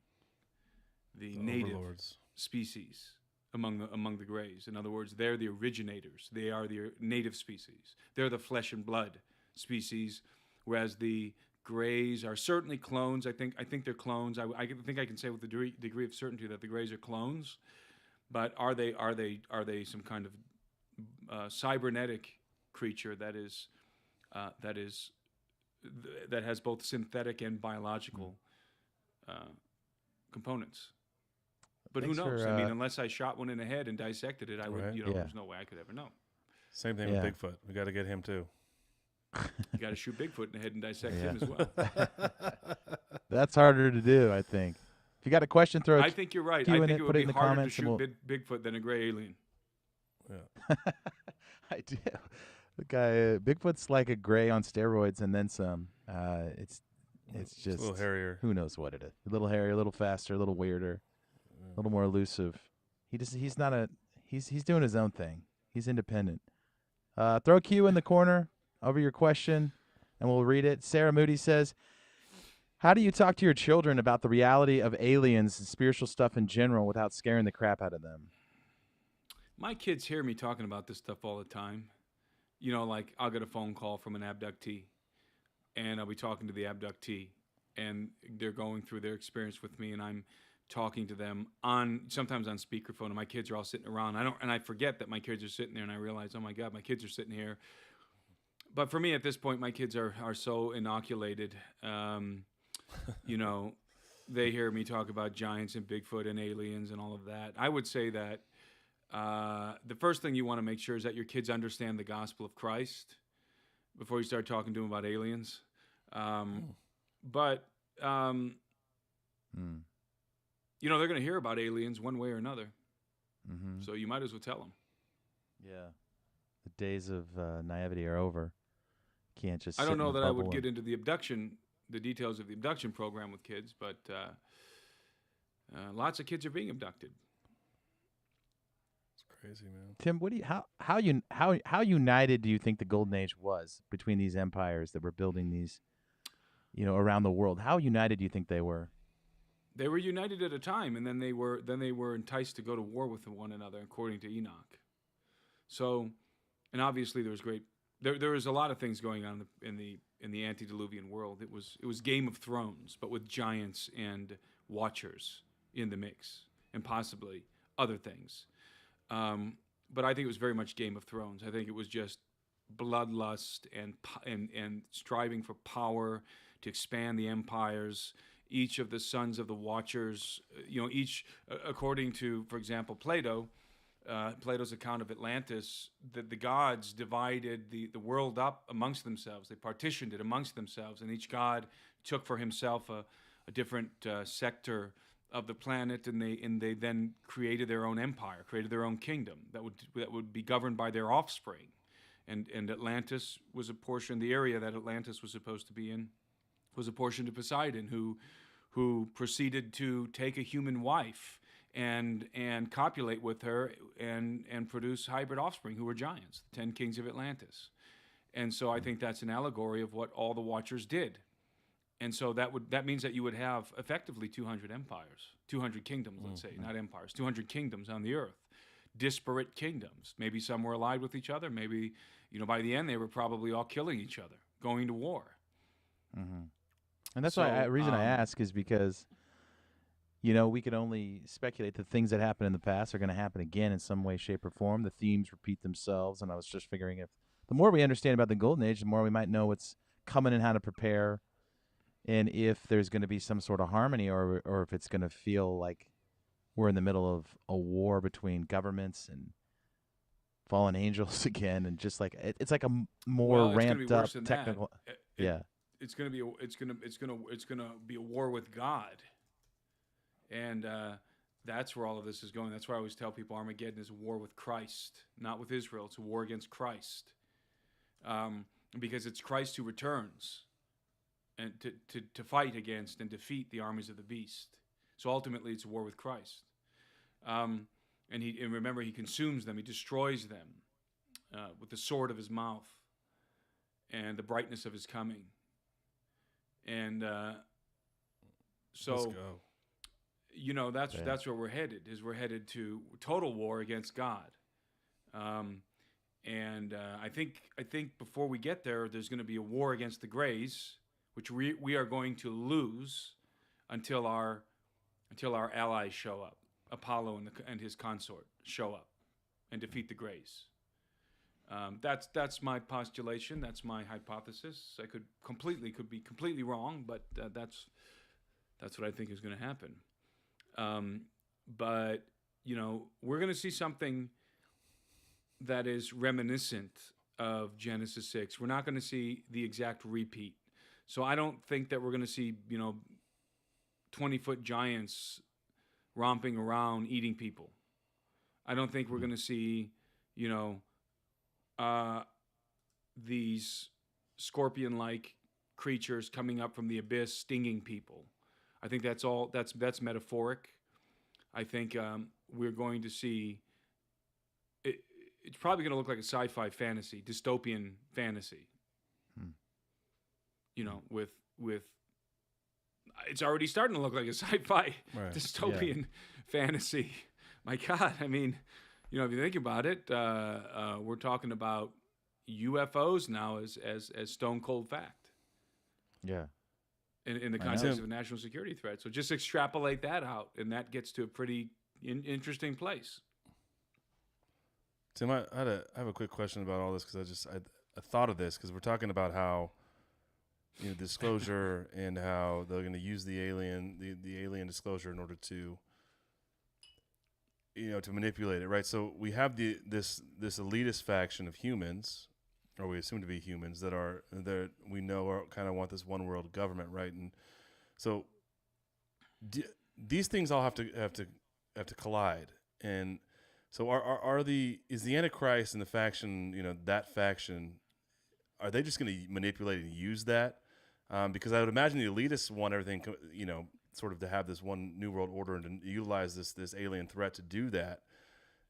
native overlords. Species among the Greys. In other words, they're the originators. They are the native species. They're the flesh and blood species, whereas the Greys are certainly clones. I think they're clones. I think I can say with a degree of certainty that the Greys are clones. But are they some kind of cybernetic creature that has both synthetic and biological components? But who knows? I mean, unless I shot one in the head and dissected it, I would. There's no way I could ever know. Same thing with Bigfoot. We got to get him too. You got to shoot Bigfoot in the head and dissect him as well. That's harder to do, I think. If you got a question, throw. I think you're right. I think it would be harder to shoot Bigfoot than a gray alien. Yeah, I do. The guy, Bigfoot's like a gray on steroids and then some. It's just a little hairier. Who knows what it is? A little hairier, a little faster, a little weirder, a little more elusive. He's doing his own thing. He's independent. Throw Q in the corner over your question, and we'll read it. Sarah Moody says, how do you talk to your children about the reality of aliens and spiritual stuff in general without scaring the crap out of them? My kids hear me talking about this stuff all the time. Like I'll get a phone call from an abductee, and I'll be talking to the abductee, and they're going through their experience with me, and I'm talking to them sometimes on speakerphone, and my kids are all sitting around. I forget that my kids are sitting there, and I realize, oh my God, my kids are sitting here. But for me at this point, my kids are so inoculated. They hear me talk about giants and Bigfoot and aliens and all of that. I would say that the first thing you want to make sure is that your kids understand the gospel of Christ before you start talking to them about aliens. But they're going to hear about aliens one way or another. Mm-hmm. So you might as well tell them. Yeah. The days of naivety are over. Can't just. I don't know that I would get into the details of the abduction program with kids, but lots of kids are being abducted. It's crazy, man. Tim, how united do you think the Golden Age was between these empires that were building these, around the world? How united do you think they were? They were united at a time, and then they were enticed to go to war with one another, according to Enoch. So, and obviously there was a lot of things going on in the antediluvian world. It was Game of Thrones, but with giants and watchers in the mix, and possibly other things. But I think it was very much Game of Thrones. I think it was just bloodlust and striving for power to expand the empires each of the sons of the Watchers, each, according to, for example, Plato's account of Atlantis, that the gods divided the world up amongst themselves. They partitioned it amongst themselves, and each god took for himself a different sector of the planet, and they then created their own empire, created their own kingdom that would be governed by their offspring. And Atlantis was a portion, the area that Atlantis was supposed to be in was a portion to Poseidon, who proceeded to take a human wife and copulate with her and produce hybrid offspring who were giants, the 10 kings of Atlantis. And so I think that's an allegory of what all the Watchers did. And so that means that you would have effectively 200 empires, 200 kingdoms, let's say, not empires, 200 kingdoms on the earth, disparate kingdoms. Maybe some were allied with each other. Maybe, by the end they were probably all killing each other, going to war. Mm-hmm. And that's why the reason I ask is because, we can only speculate that things that happened in the past are going to happen again in some way, shape, or form. The themes repeat themselves, and I was just figuring if the more we understand about the Golden Age, the more we might know what's coming and how to prepare. And if there's going to be some sort of harmony, or if it's going to feel like we're in the middle of a war between governments and fallen angels again, and just like it's like a more ramped up technical. It's going to be a war with God, and that's where all of this is going. That's why I always tell people Armageddon is a war with Christ, not with Israel. It's a war against Christ, because it's Christ who returns and to fight against and defeat the armies of the beast. So ultimately, it's a war with Christ. And remember, he consumes them, he destroys them with the sword of his mouth and the brightness of his coming. And so, that's where we're headed. We're headed to total war against God. And I think before we get there, there's going to be a war against the Greys, which we are going to lose until our allies show up. Apollo and his consort show up and defeat the Greys. That's my postulation. That's my hypothesis. I could be completely wrong, but that's what I think is going to happen. But we're going to see something that is reminiscent of Genesis 6. We're not going to see the exact repeat. So I don't think that we're going to see 20-foot giants romping around eating people. I don't think we're going to see, these scorpion-like creatures coming up from the abyss stinging people. I think that's metaphoric. I think we're going to see it's probably going to look like a sci-fi fantasy, dystopian fantasy. With it's already starting to look like a sci-fi dystopian fantasy. My God, I mean, if you think about it, we're talking about UFOs now as stone cold fact. Yeah. In the context of a national security threat. So just extrapolate that out, and that gets to a pretty interesting place. Tim, I have a quick question about all this, because I thought of this because we're talking about how disclosure and how they're going to use the alien disclosure in order to to manipulate it, right? So we have this elitist faction of humans, or we assume to be humans, that we know kind of want this one world government, right? And so these things all have to collide. And so is the Antichrist and the faction, that faction, are they just going to manipulate and use that? Because I would imagine the elitists want everything, sort of to have this one new world order and to utilize this alien threat to do that.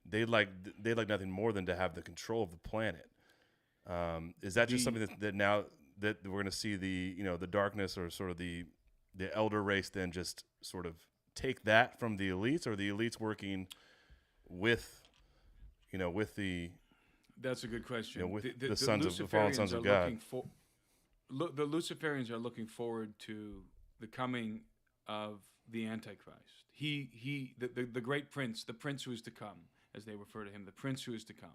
They'd like nothing more than to have the control of the planet. Is that just something that now that we're going to see the darkness, or sort of the elder race then just sort of take that from the elites, or the elites working with the? That's a good question. With the sons of the fallen sons of God. The Luciferians are looking forward to the coming of the Antichrist. The great prince, the prince who is to come, as they refer to him, the prince who is to come.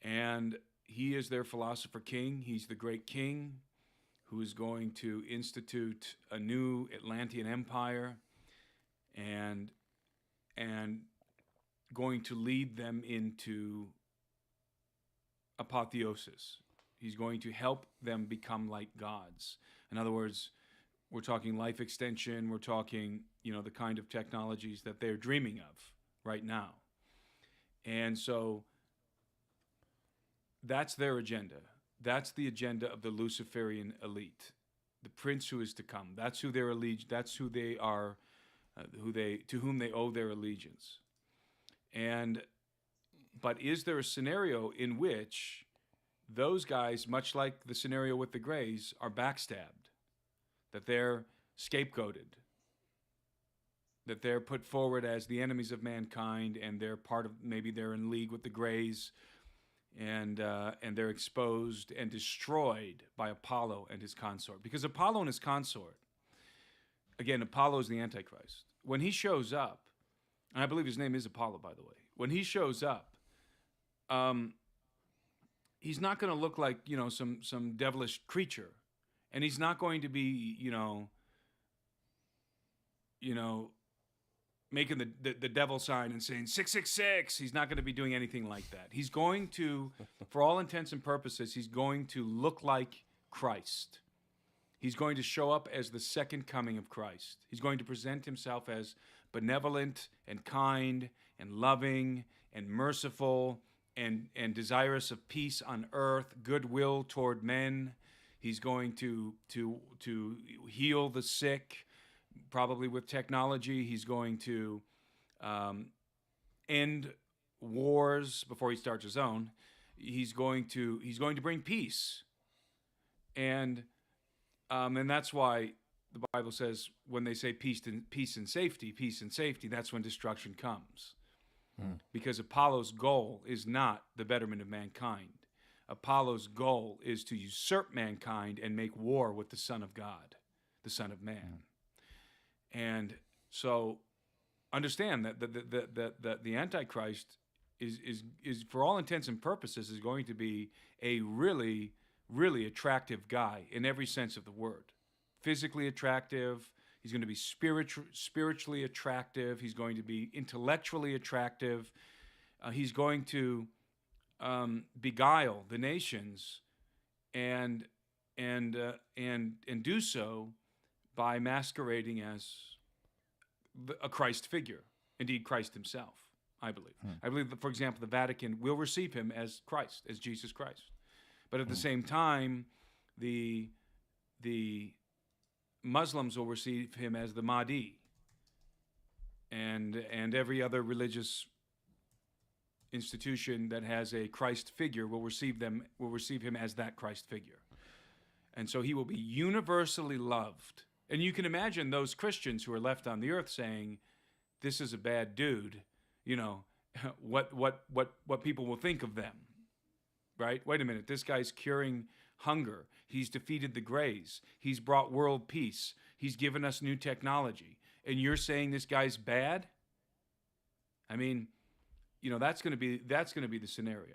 And he is their philosopher king. He's the great king who is going to institute a new Atlantean empire and going to lead them into apotheosis. He's going to help them become like gods. In other words, we're talking life extension. We're talking, the kind of technologies that they're dreaming of right now. And so that's their agenda. That's the agenda of the Luciferian elite, the prince who is to come. That's who their allegiance. That's who they are, to whom they owe their allegiance. But is there a scenario in which those guys, much like the scenario with the Greys, are backstabbed, that they're scapegoated, that they're put forward as the enemies of mankind, and they're maybe they're in league with the Greys, and they're exposed and destroyed by Apollo and his consort? Because Apollo and his consort, again, Apollo is the Antichrist. When he shows up, and I believe his name is Apollo, by the way, when he shows up, he's not going to look like, some devilish creature. And he's not going to be, making the devil sign and saying 666. He's not going to be doing anything like that. He's going to, for all intents and purposes, he's going to look like Christ. He's going to show up as the second coming of Christ. He's going to present himself as benevolent and kind and loving and merciful and desirous of peace on earth, goodwill toward men. He's going to heal the sick, probably with technology. He's going to end wars before he starts his own. He's going to bring peace, and that's why the Bible says when they say peace and safety, that's when destruction comes. Because Apollo's goal is not the betterment of mankind. Apollo's goal is to usurp mankind and make war with the Son of God, the Son of Man. And so understand that the Antichrist is for all intents and purposes is going to be a really, really attractive guy in every sense of the word. Physically attractive. He's going to be spiritually attractive. He's going to be intellectually attractive. He's going to beguile the nations, and do so by masquerading as a Christ figure. Indeed, Christ himself, I believe. I believe that, for example, the Vatican will receive him as Christ, as Jesus Christ. But at the same time, the Muslims will receive him as the Mahdi, and every other religious institution that has a Christ figure will receive him as that Christ figure. And so he will be universally loved. And you can imagine those Christians who are left on the earth saying, this is a bad dude, what people will think of them, right? Wait a minute, this guy's curing hunger. He's defeated the Greys. He's brought world peace. He's given us new technology. And you're saying this guy's bad? I mean, that's going to be the scenario.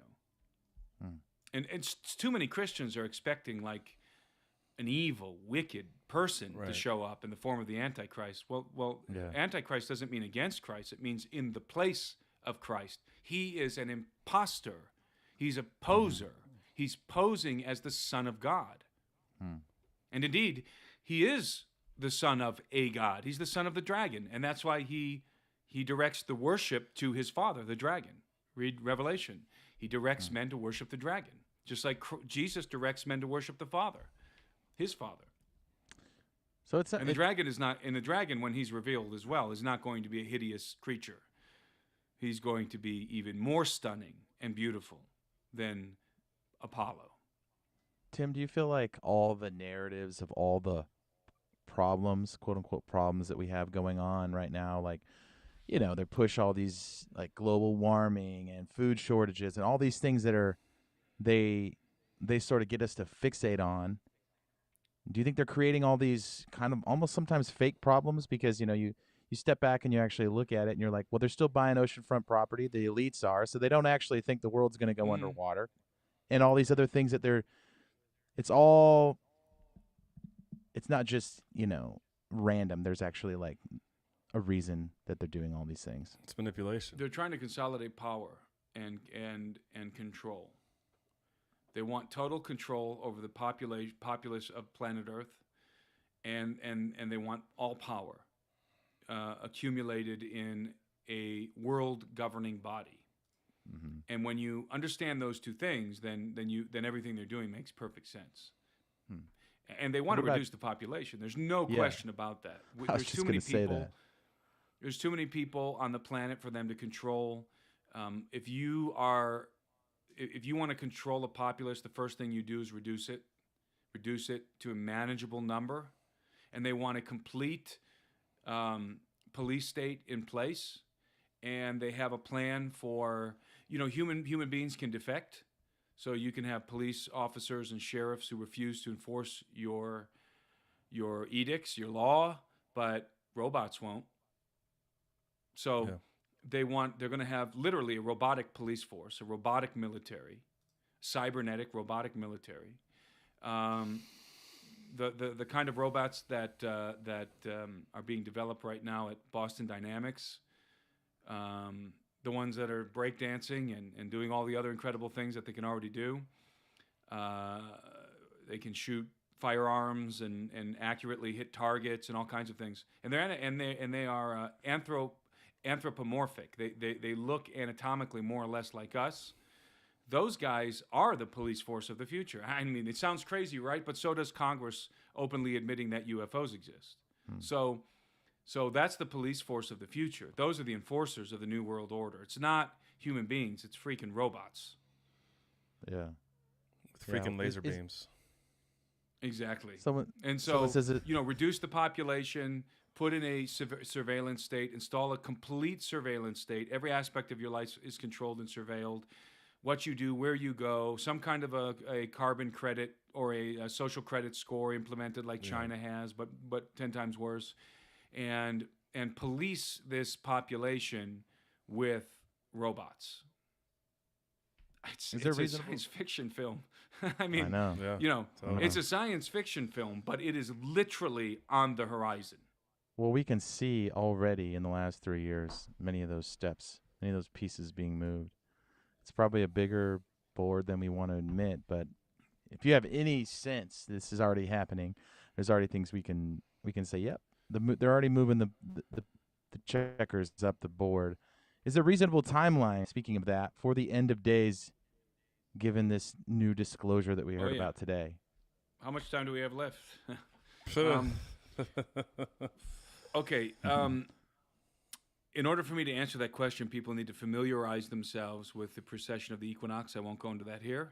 And too many Christians are expecting like an evil, wicked person to show up in the form of the Antichrist. Well, Antichrist doesn't mean against Christ. It means in the place of Christ. He is an imposter. He's a poser. He's posing as the Son of God. And indeed, he is the son of a god. He's the son of the dragon. And that's why he directs the worship to his father, the dragon. Read Revelation. He directs men to worship the dragon, just like Jesus directs men to worship the Father, his Father. So it's and the dragon is not. And the dragon, when he's revealed as well, is not going to be a hideous creature. He's going to be even more stunning and beautiful than Apollo. Tim, do you feel like all the narratives of all the problems, quote unquote problems that we have going on right now, like, they push all these like global warming and food shortages and all these things that are, they sort of get us to fixate on. Do you think they're creating all these kind of almost sometimes fake problems because, you step back and you actually look at it and you're like, well, they're still buying oceanfront property. The elites are, so they don't actually think the world's going to go underwater and all these other things that it's all it's not just, random. There's actually like a reason that they're doing all these things. It's manipulation. They're trying to consolidate power and control. They want total control over the populace of planet Earth, and they want all power accumulated in a world governing body. Mm-hmm. And when you understand those two things, then everything they're doing makes perfect sense. And they want to reduce the population. There's no question about that. I was just going to say that. There's too many people on the planet for them to control. If you want to control a populace, the first thing you do is reduce it to a manageable number. And they want a complete police state in place. And they have a plan for, human beings can defect. So you can have police officers and sheriffs who refuse to enforce your edicts, your law, but robots won't. So they're going to have literally a robotic police force, a robotic military, cybernetic robotic military. The kind of robots that are being developed right now at Boston Dynamics, the ones that are breakdancing and doing all the other incredible things that they can already do. They can shoot firearms and accurately hit targets and all kinds of things. And they are anthropomorphic. They look anatomically more or less like us. Those guys are the police force of the future. I mean, it sounds crazy, right? But so does Congress openly admitting that UFOs exist. So that's the police force of the future. Those are the enforcers of the New World Order. It's not human beings. It's freaking robots. Yeah. With freaking laser beams. Exactly. Someone says reduce the population, put in a surveillance state, install a complete surveillance state. Every aspect of your life is controlled and surveilled. What you do, where you go, some kind of a carbon credit or a social credit score implemented like China has, but 10 times worse. And police this population with robots. It's a science fiction film. I mean, I know. It's a science fiction film, but it is literally on the horizon. Well, we can see already in the last 3 years many of those steps, many of those pieces being moved. It's probably a bigger board than we want to admit, but if you have any sense this is already happening, there's already things we can say, yep. They're already moving the checkers up the board. Is there a reasonable timeline, speaking of that, for the end of days, given this new disclosure that we heard about today? How much time do we have left? Okay. In order for me to answer that question, people need to familiarize themselves with the precession of the equinox. I won't go into that here.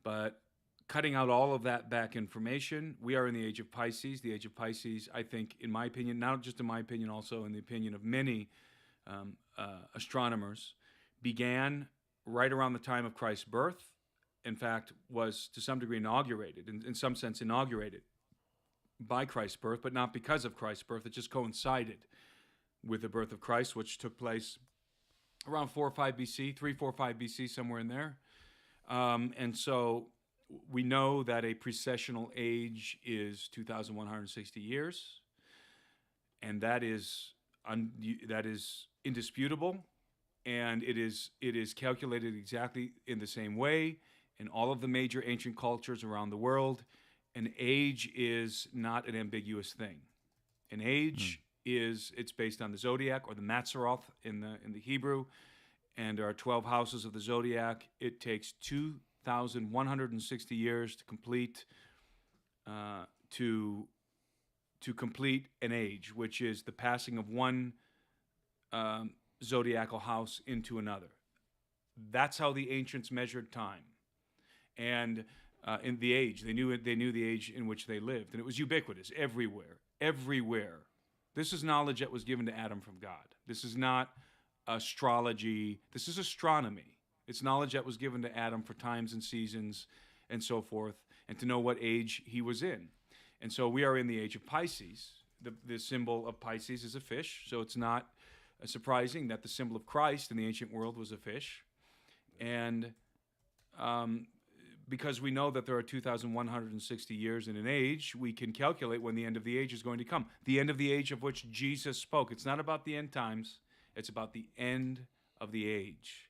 But cutting out all of that back information, we are in the age of Pisces. The age of Pisces, I think, in my opinion, not just in my opinion, also in the opinion of many astronomers, began right around the time of Christ's birth. In fact, was to some degree inaugurated, in some sense inaugurated by Christ's birth, but not because of Christ's birth. It just coincided with the birth of Christ, which took place around 4 or 5 BC, 3, 4, 5 BC, somewhere in there. And so we know that a precessional age is 2,160 years, and that is indisputable, and it is calculated exactly in the same way in all of the major ancient cultures around the world. An age is not an ambiguous thing. An age it's based on the zodiac, or the Mazzaroth in the Hebrew, and there are 12 houses of the zodiac. It takes 2,160 years to complete to complete an age, which is the passing of one zodiacal house into another. That's how the ancients measured time, and in the age they knew the age in which they lived, and it was ubiquitous everywhere. This is knowledge that was given to Adam from God. This is not astrology. This is astronomy. It's knowledge that was given to Adam for times and seasons and so forth, and to know what age he was in. And so we are in the age of Pisces. The symbol of Pisces is a fish, so it's not surprising that the symbol of Christ in the ancient world was a fish. And because we know that there are 2,160 years in an age, we can calculate when the end of the age is going to come. The end of the age of which Jesus spoke. It's not about the end times. It's about the end of the age.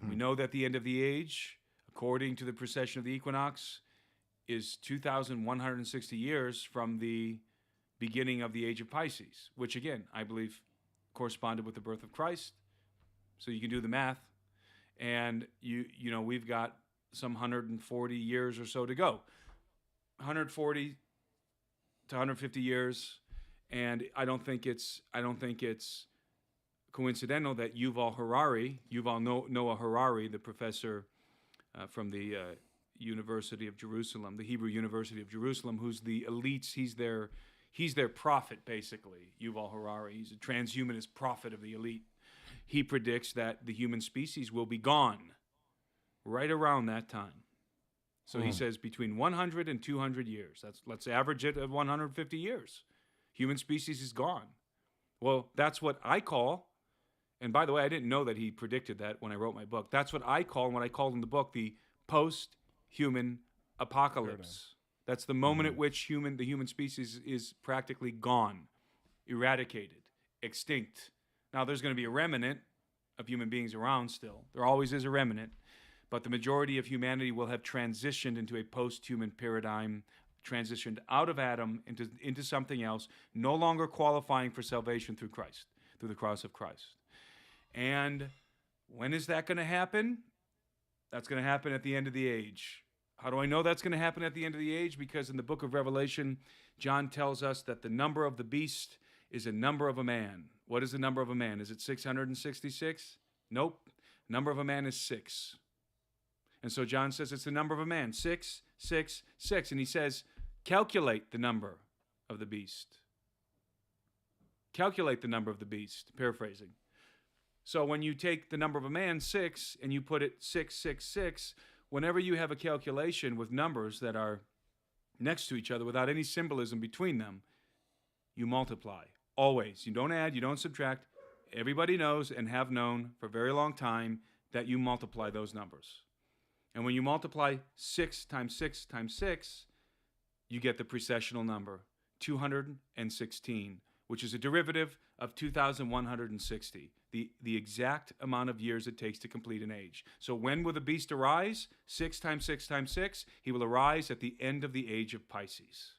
We know that the end of the age, according to the precession of the equinox, is 2,160 years from the beginning of the age of Pisces, which again, I believe corresponded with the birth of Christ. So you can do the math. And you know, we've got some 140 years or so to go. 140 to 150 years. And I don't think it's coincidental that Yuval Noah Harari, the professor from the University of Jerusalem, the Hebrew University of Jerusalem, who's the elites, he's their prophet, basically, Yuval Harari. He's a transhumanist prophet of the elite. He predicts that the human species will be gone right around that time. So he says between 100 and 200 years. Let's average it at 150 years. Human species is gone. Well, that's what I call, and by the way, I didn't know that he predicted that when I wrote my book. That's what I call, and what I called in the book, the post-human apocalypse. That's the moment at which the human species is practically gone, eradicated, extinct. Now, there's going to be a remnant of human beings around still. There always is a remnant. But the majority of humanity will have transitioned into a post-human paradigm, transitioned out of Adam into something else, no longer qualifying for salvation through Christ, through the cross of Christ. And when is that going to happen? That's going to happen at the end of the age. How do I know that's going to happen at the end of the age? Because in the book of Revelation, John tells us that the number of the beast is a number of a man. What is the number of a man? Is it 666? Nope. Number of a man is 6. And so John says it's the number of a man, 666. And he says, calculate the number of the beast. Calculate the number of the beast, paraphrasing. So when you take the number of a man, 6, and you put it 666, whenever you have a calculation with numbers that are next to each other without any symbolism between them, you multiply. Always. You don't add, you don't subtract. Everybody knows and have known for a very long time that you multiply those numbers. And when you multiply 6 times 6 times 6, you get the precessional number, 216, which is a derivative of 2,160, the exact amount of years it takes to complete an age. So when will the beast arise? 6 times 6 times 6. He will arise at the end of the age of Pisces,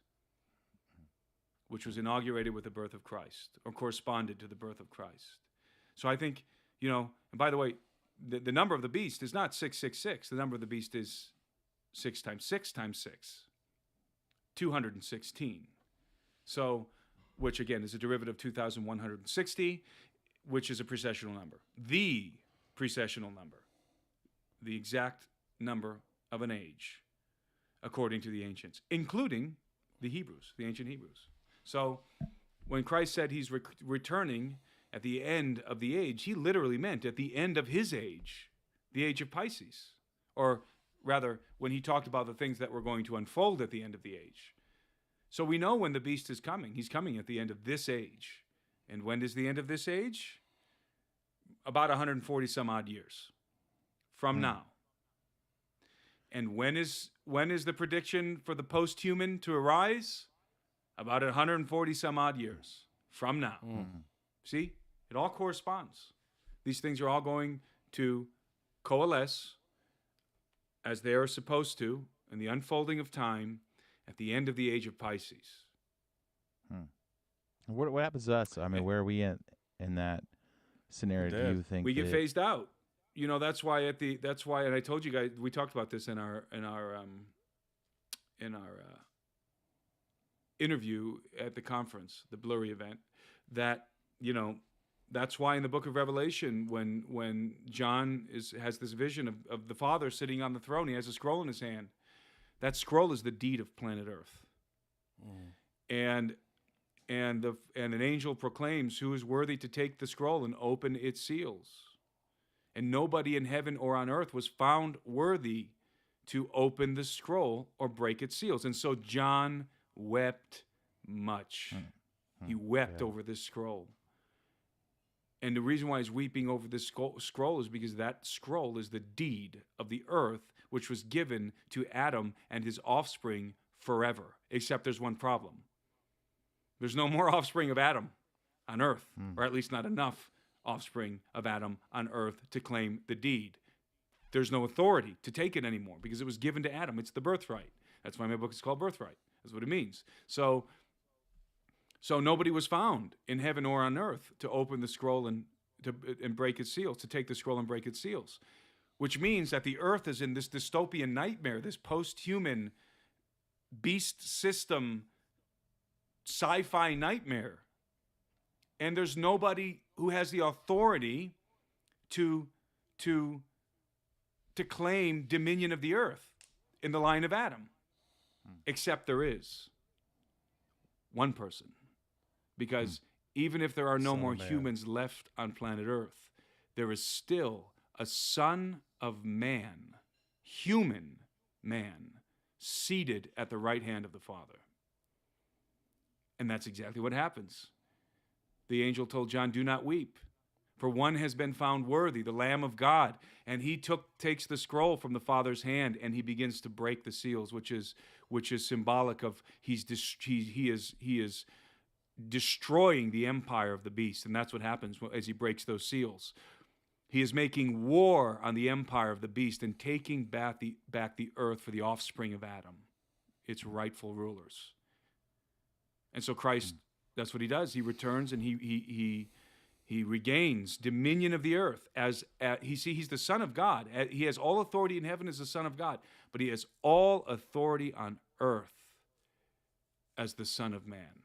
which was inaugurated with the birth of Christ, or corresponded to the birth of Christ. So I think, and by the way, the number of the beast is not 666. The number of the beast is 6 times 6 times 6, 216. So, which again is a derivative of 2,160, which is a precessional number. The precessional number. The exact number of an age, according to the ancients, including the Hebrews, the ancient Hebrews. So when Christ said he's returning at the end of the age, he literally meant at the end of his age, the age of Pisces. Or rather, when he talked about the things that were going to unfold at the end of the age. So we know when the beast is coming. He's coming at the end of this age. And when is the end of this age? About 140 some odd years from now. And when is the prediction for the post-human to arise? About 140 some odd years from now. See? It all corresponds. These things are all going to coalesce as they are supposed to in the unfolding of time at the end of the age of Pisces. What happens to us? I mean, where are we in that scenario? Do you think we get phased out? That's why, and I told you guys, we talked about this in our interview at the conference, the Blurry event, that that's why in the book of Revelation, when John has this vision of the Father sitting on the throne, he has a scroll in his hand. That scroll is the deed of planet Earth, and an angel proclaims, "Who is worthy to take the scroll and open its seals?" And nobody in heaven or on earth was found worthy to open the scroll or break its seals. And so John wept much. He wept over this scroll. And the reason why he's weeping over this scroll is because that scroll is the deed of the earth, which was given to Adam and his offspring forever. Except there's one problem. There's no more offspring of Adam on earth, or at least not enough offspring of Adam on earth to claim the deed. There's no authority to take it anymore because it was given to Adam. It's the birthright. That's why my book is called Birthright. That's what it means. So nobody was found in heaven or on earth to open the scroll and break its seals, to take the scroll and break its seals, which means that the earth is in this dystopian nightmare, this post-human beast system sci-fi nightmare. And there's nobody who has the authority to claim dominion of the earth in the line of Adam, except there is one person. Because even if there are no more humans left on planet Earth, there is still a Son of Man, human man, seated at the right hand of the Father. And that's exactly what happens. The angel told John, "Do not weep, for one has been found worthy, the Lamb of God." And he takes the scroll from the Father's hand and he begins to break the seals, which is symbolic of he is destroying the empire of the beast. And that's what happens as he breaks those seals. He is making war on the empire of the beast and taking back the earth for the offspring of Adam, its rightful rulers. And so Christ, that's what he does. He returns and he regains dominion of the earth he's the Son of God. He has all authority in heaven as the Son of God, but he has all authority on earth as the Son of Man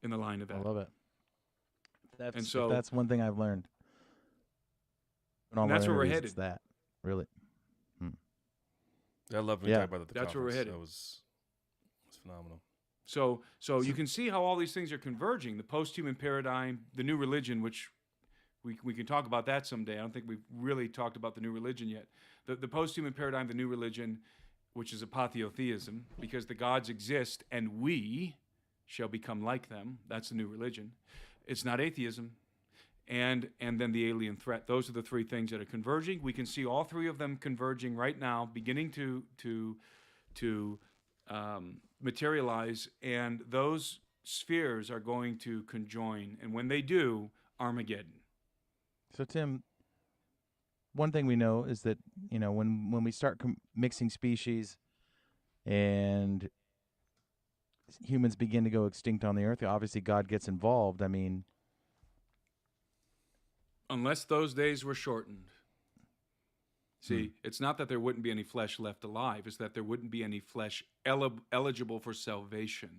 in the line of Adam. I love it. That's one thing I've learned. And that's where we're headed. It's that, really. I love when you talk about the That's where we're headed. That was phenomenal. So you can see how all these things are converging. The post-human paradigm, the new religion, which we can talk about that someday. I don't think we've really talked about the new religion yet. The post-human paradigm, the new religion, which is apotheotheism, because the gods exist and we shall become like them. That's the new religion. It's not atheism. And then the alien threat. Those are the three things that are converging. We can see all three of them converging right now, beginning to materialize, and those spheres are going to conjoin. And when they do, Armageddon. So, Tim, one thing we know is that, when we start mixing species and humans begin to go extinct on the earth, obviously God gets involved. I mean, unless those days were shortened. See, it's not that there wouldn't be any flesh left alive. It's that there wouldn't be any flesh eligible for salvation.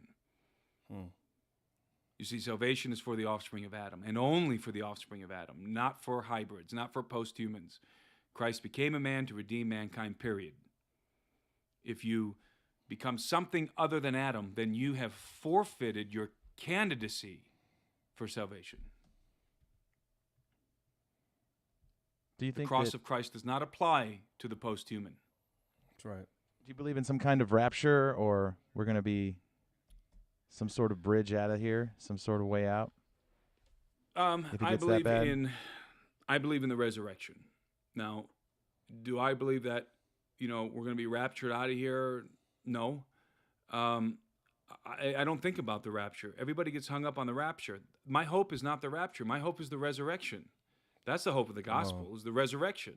You see, salvation is for the offspring of Adam, and only for the offspring of Adam, not for hybrids, not for post-humans. Christ became a man to redeem mankind, period. If you become something other than Adam, then you have forfeited your candidacy for salvation. Do you think the cross of Christ does not apply to the post-human? That's right. Do you believe in some kind of rapture, or we're going to be some sort of bridge out of here, some sort of way out? I believe in the resurrection. Now, do I believe that we're going to be raptured out of here? No. I don't think about the rapture. Everybody gets hung up on the rapture. My hope is not the rapture. My hope is the resurrection. That's the hope of the gospel, is the resurrection.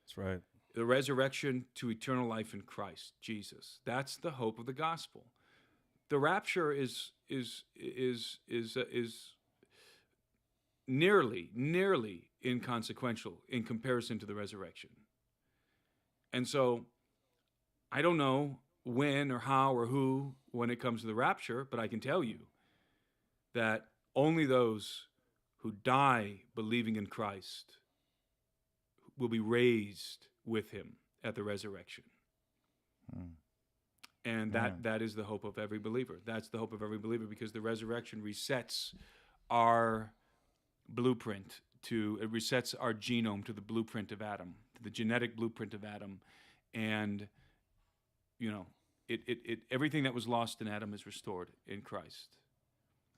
That's right. The resurrection to eternal life in Christ, Jesus. That's the hope of the gospel. The rapture is nearly inconsequential in comparison to the resurrection. And so I don't know when or how or who when it comes to the rapture, but I can tell you that only those who die believing in Christ will be raised with him at the resurrection. And that is the hope of every believer. That's the hope of every believer, because the resurrection resets our blueprint it resets our genome to the blueprint of Adam, to the genetic blueprint of Adam. And, everything that was lost in Adam is restored in Christ.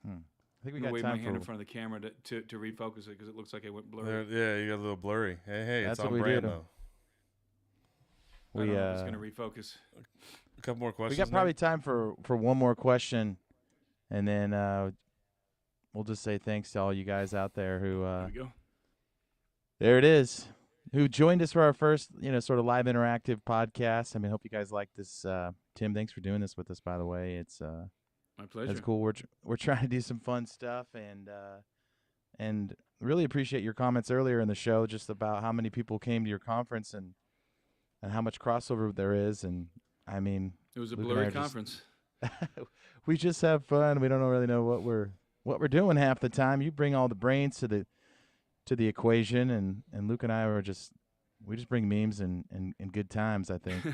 I think we got got wave time my hand for in front of the camera to refocus it, because it looks like I went blurry. Yeah, you got a little blurry. Hey, That's it's on what we brand do. though. I don't know if it's going to refocus. A couple more questions. We got probably time for one more question, and then we'll just say thanks to all you guys out there who. There we go. There it is. Who joined us for our first, sort of live interactive podcast. I mean, hope you guys like this. Tim, thanks for doing this with us, by the way. It's my pleasure. It's cool. We're trying to do some fun stuff, and really appreciate your comments earlier in the show just about how many people came to your conference and how much crossover there is. And I mean, it was a Blurry conference. We just have fun. We don't really know what we're doing half the time. You bring all the brains to the equation, and Luke and I we just bring memes and good times, I think.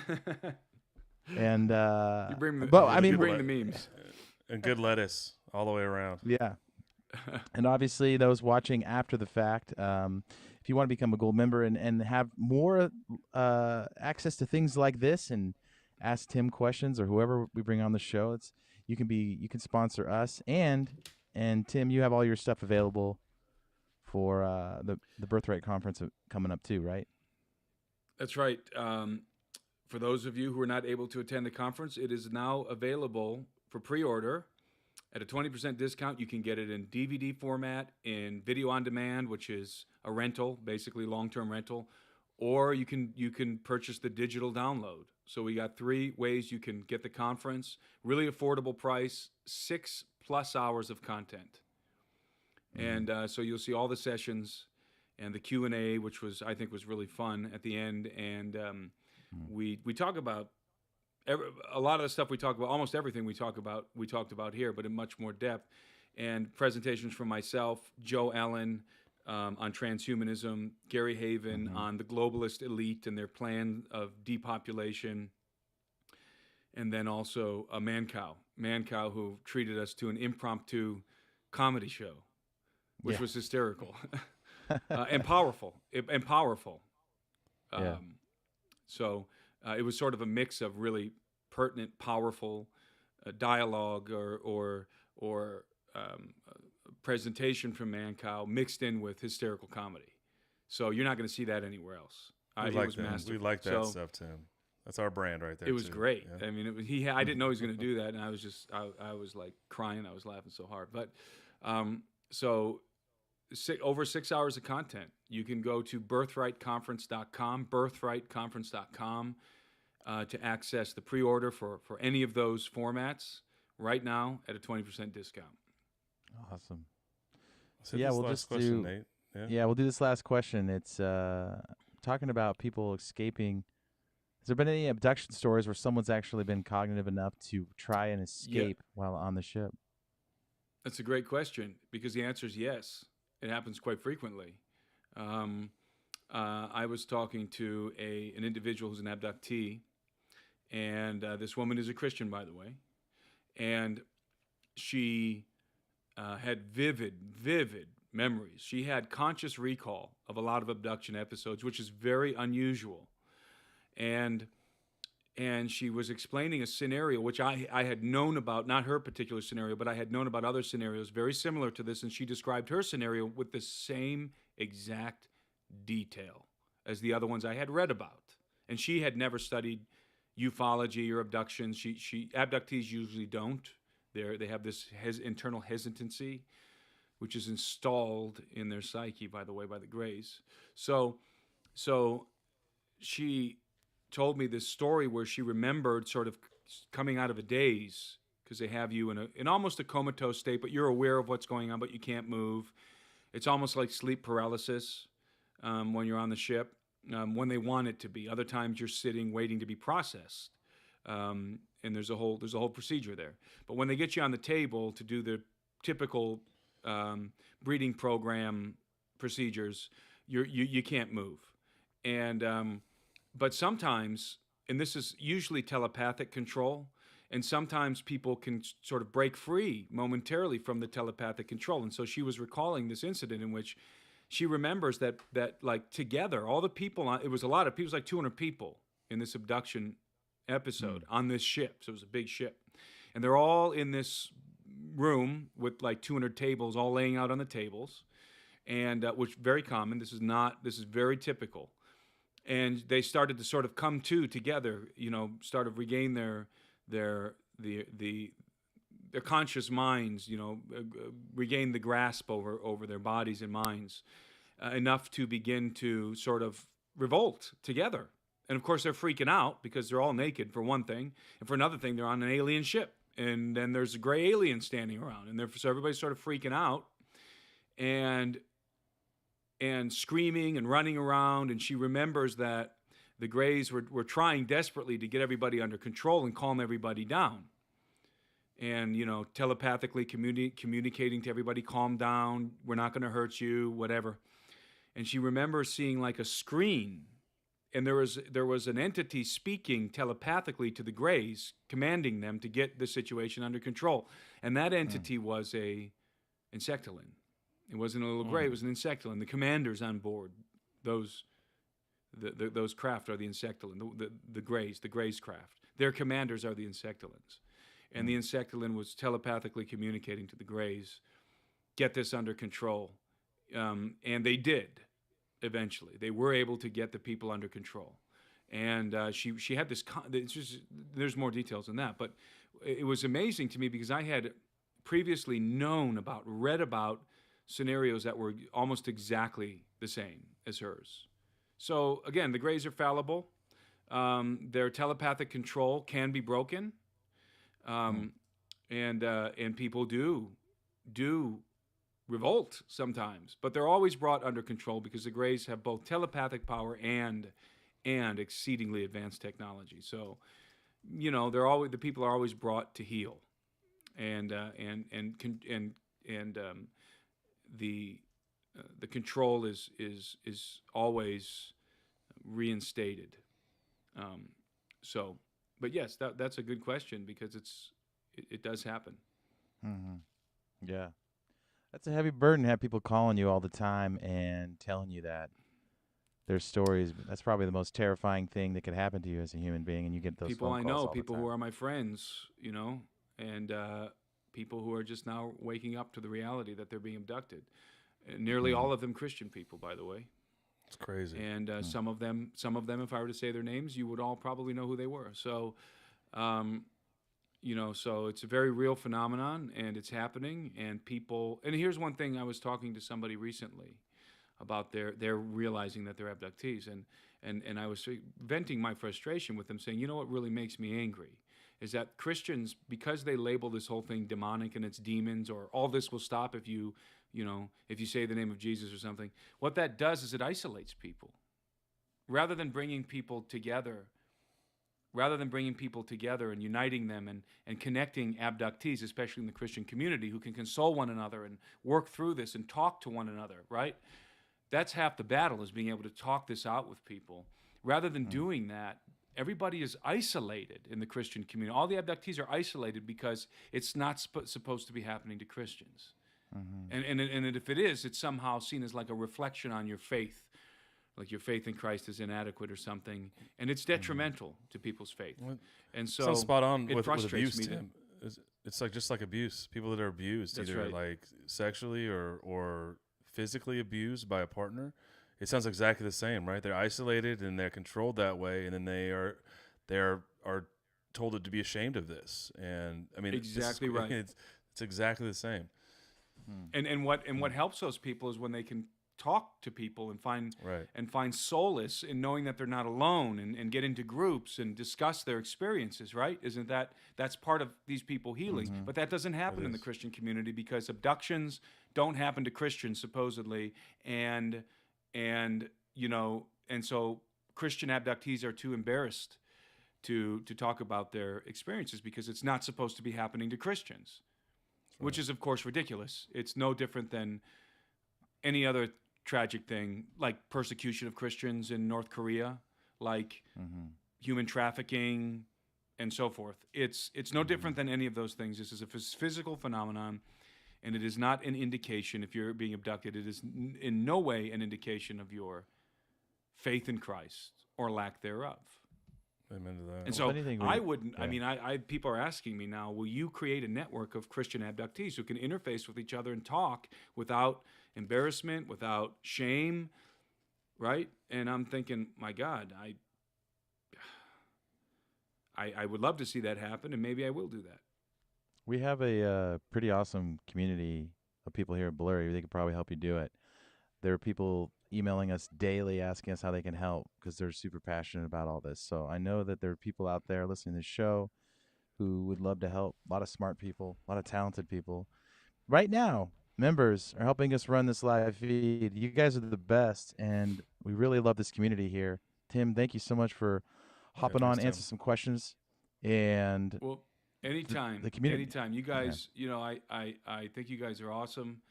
And you bring the memes and good lettuce all the way around. Yeah. And obviously those watching after the fact, if you want to become a gold member and have more access to things like this and ask Tim questions or whoever we bring on the show, you can sponsor us, and Tim, you have all your stuff available for the Birthright Conference coming up too, right? That's right. For those of you who are not able to attend the conference, it is now available for pre-order at a 20% discount. You can get it in DVD format, in video on demand, which is a rental, basically long-term rental, or you can purchase the digital download. So we got 3 ways you can get the conference. Really affordable price, 6+ hours of content. And so you'll see all the sessions and the Q&A, which I think was really fun at the end. And we talk about a lot of the stuff we talk about, almost everything we talked about here, but in much more depth. And presentations from myself, Joe Allen on transhumanism, Gary Haven on the globalist elite and their plan of depopulation, and then also a Mancow who treated us to an impromptu comedy show, which was hysterical and powerful. So it was sort of a mix of really pertinent, powerful dialogue or presentation from Mancow mixed in with hysterical comedy. So you're not going to see that anywhere else. We like that stuff, Tim. That's our brand right there. It was great. Yeah. I mean, I didn't know he was going to do that, and I was like crying. I was laughing so hard. But over 6 hours of content. You can go to birthrightconference.com, birthrightconference.com, to access the pre-order for any of those formats right now at a 20% discount. Awesome. So yeah, we'll just question, do. Nate. Yeah, we'll do this last question. It's talking about people escaping. Has there been any abduction stories where someone's actually been cognitive enough to try and escape while on the ship? That's a great question, because the answer is yes. It happens quite frequently. I was talking to an individual who's an abductee, and this woman is a Christian, by the way, and she had vivid memories. She had conscious recall of a lot of abduction episodes, which is very unusual. And she was explaining a scenario which I had known about, not her particular scenario, but I had known about other scenarios very similar to this, and she described her scenario with the same exact detail as the other ones I had read about. And she had never studied ufology or abductions. Abductees usually don't. They have this internal hesitancy, which is installed in their psyche, by the way, by the Greys. So she told me this story where she remembered sort of coming out of a daze, because they have you in almost a comatose state, but you're aware of what's going on, but you can't move. It's almost like sleep paralysis when you're on the ship, when they want it to be. Other times you're sitting waiting to be processed, and there's a whole procedure there. But when they get you on the table to do the typical breeding program procedures, you can't move. And but sometimes, and this is usually telepathic control, and sometimes people can sort of break free momentarily from the telepathic control. And so she was recalling this incident in which she remembers that like together, all the people it was a lot of people, it was like 200 people in this abduction episode on this ship. So it was a big ship. And they're all in this room with like 200 tables all laying out on the tables, and which is very common. This is very typical. and they started to sort of come together, sort of regain their conscious minds, regain the grasp over their bodies and minds, enough to begin to sort of revolt together. And of course, they're freaking out because they're all naked, for one thing, and for another thing, they're on an alien ship, and then there's a gray alien standing around, and so everybody's sort of freaking out, and screaming and running around. And she remembers that the Greys were trying desperately to get everybody under control and calm everybody down, and telepathically communicating to everybody, calm down, we're not going to hurt you, whatever. And she remembers seeing like a screen, and there was an entity speaking telepathically to the Greys, commanding them to get the situation under control. And that entity was a insectoid. It wasn't a little gray; it was an insectoid. The commanders on board those craft are the insectoid. The Greys craft. Their commanders are the insectoids, and the insectoid was telepathically communicating to the Greys, get this under control, and they did. Eventually, they were able to get the people under control, and she had this. There's more details than that, but it was amazing to me because I had previously read about scenarios that were almost exactly the same as hers. So again, the Greys are fallible. Their telepathic control can be broken, and people do revolt sometimes, but they're always brought under control because the Greys have both telepathic power and exceedingly advanced technology. So, the people are always brought to heel, and the control is always reinstated. But yes, that's a good question because it does happen. Mm-hmm. Yeah. That's a heavy burden to have people calling you all the time and telling you that their stories. That's probably the most terrifying thing that could happen to you as a human being, and you get those people phone I calls know, all the people time. who are my friends, and people who are just now waking up to the reality that they're being abducted. And nearly all of them Christian people, by the way. It's crazy. And some of them, if I were to say their names, you would all probably know who they were. So, so it's a very real phenomenon, and it's happening. And people, and here's one thing: I was talking to somebody recently about their realizing that they're abductees, and I was venting my frustration with them, saying, what really makes me angry is that Christians, because they label this whole thing demonic and it's demons, or all this will stop if you say the name of Jesus or something. What that does is it isolates people, rather than bringing people together. Rather than bringing people together and uniting them and connecting abductees, especially in the Christian community, who can console one another and work through this and talk to one another, right? That's half the battle, is being able to talk this out with people. Rather than doing that, everybody is isolated in the Christian community. All the abductees are isolated because it's not supposed to be happening to Christians. Mm-hmm. And if it is, it's somehow seen as like a reflection on your faith. Like your faith in Christ is inadequate or something, and it's detrimental to people's faith. And so sounds spot on with frustrates abuse, me. Tim. It's like just like abuse. People that are abused, That's either right. like sexually or physically abused by a partner. It sounds exactly the same, right? They're isolated and they're controlled that way, and then they are told to be ashamed of this. And I mean, exactly right. It's exactly the same. And what helps those people is when they can talk to people and find solace in knowing that they're not alone, and get into groups and discuss their experiences, right? Isn't that's part of these people healing? Mm-hmm. But that doesn't happen in the Christian community because abductions don't happen to Christians supposedly, and so Christian abductees are too embarrassed to talk about their experiences because it's not supposed to be happening to Christians, which is of course ridiculous. It's no different than any other tragic thing, like persecution of Christians in North Korea, like human trafficking and so forth. It's no different than any of those things. This is a physical phenomenon, and it is not an indication, if you're being abducted, it is in no way an indication of your faith in Christ or lack thereof. Amen to that. And so I wouldn't, I mean, people are asking me now, will you create a network of Christian abductees who can interface with each other and talk without embarrassment, without shame, right? And I'm thinking, my God, I would love to see that happen, and maybe I will do that. We have a pretty awesome community of people here at Blurry. They could probably help you do it. There are people emailing us daily asking us how they can help because they're super passionate about all this. So I know that there are people out there listening to the show who would love to help. A lot of smart people, a lot of talented people. Right now, members are helping us run this live feed. You guys are the best, and we really love this community here. Tim, thank you so much for hopping on, answer some questions. And well, anytime, the community. Anytime. You guys, you know, I think you guys are awesome.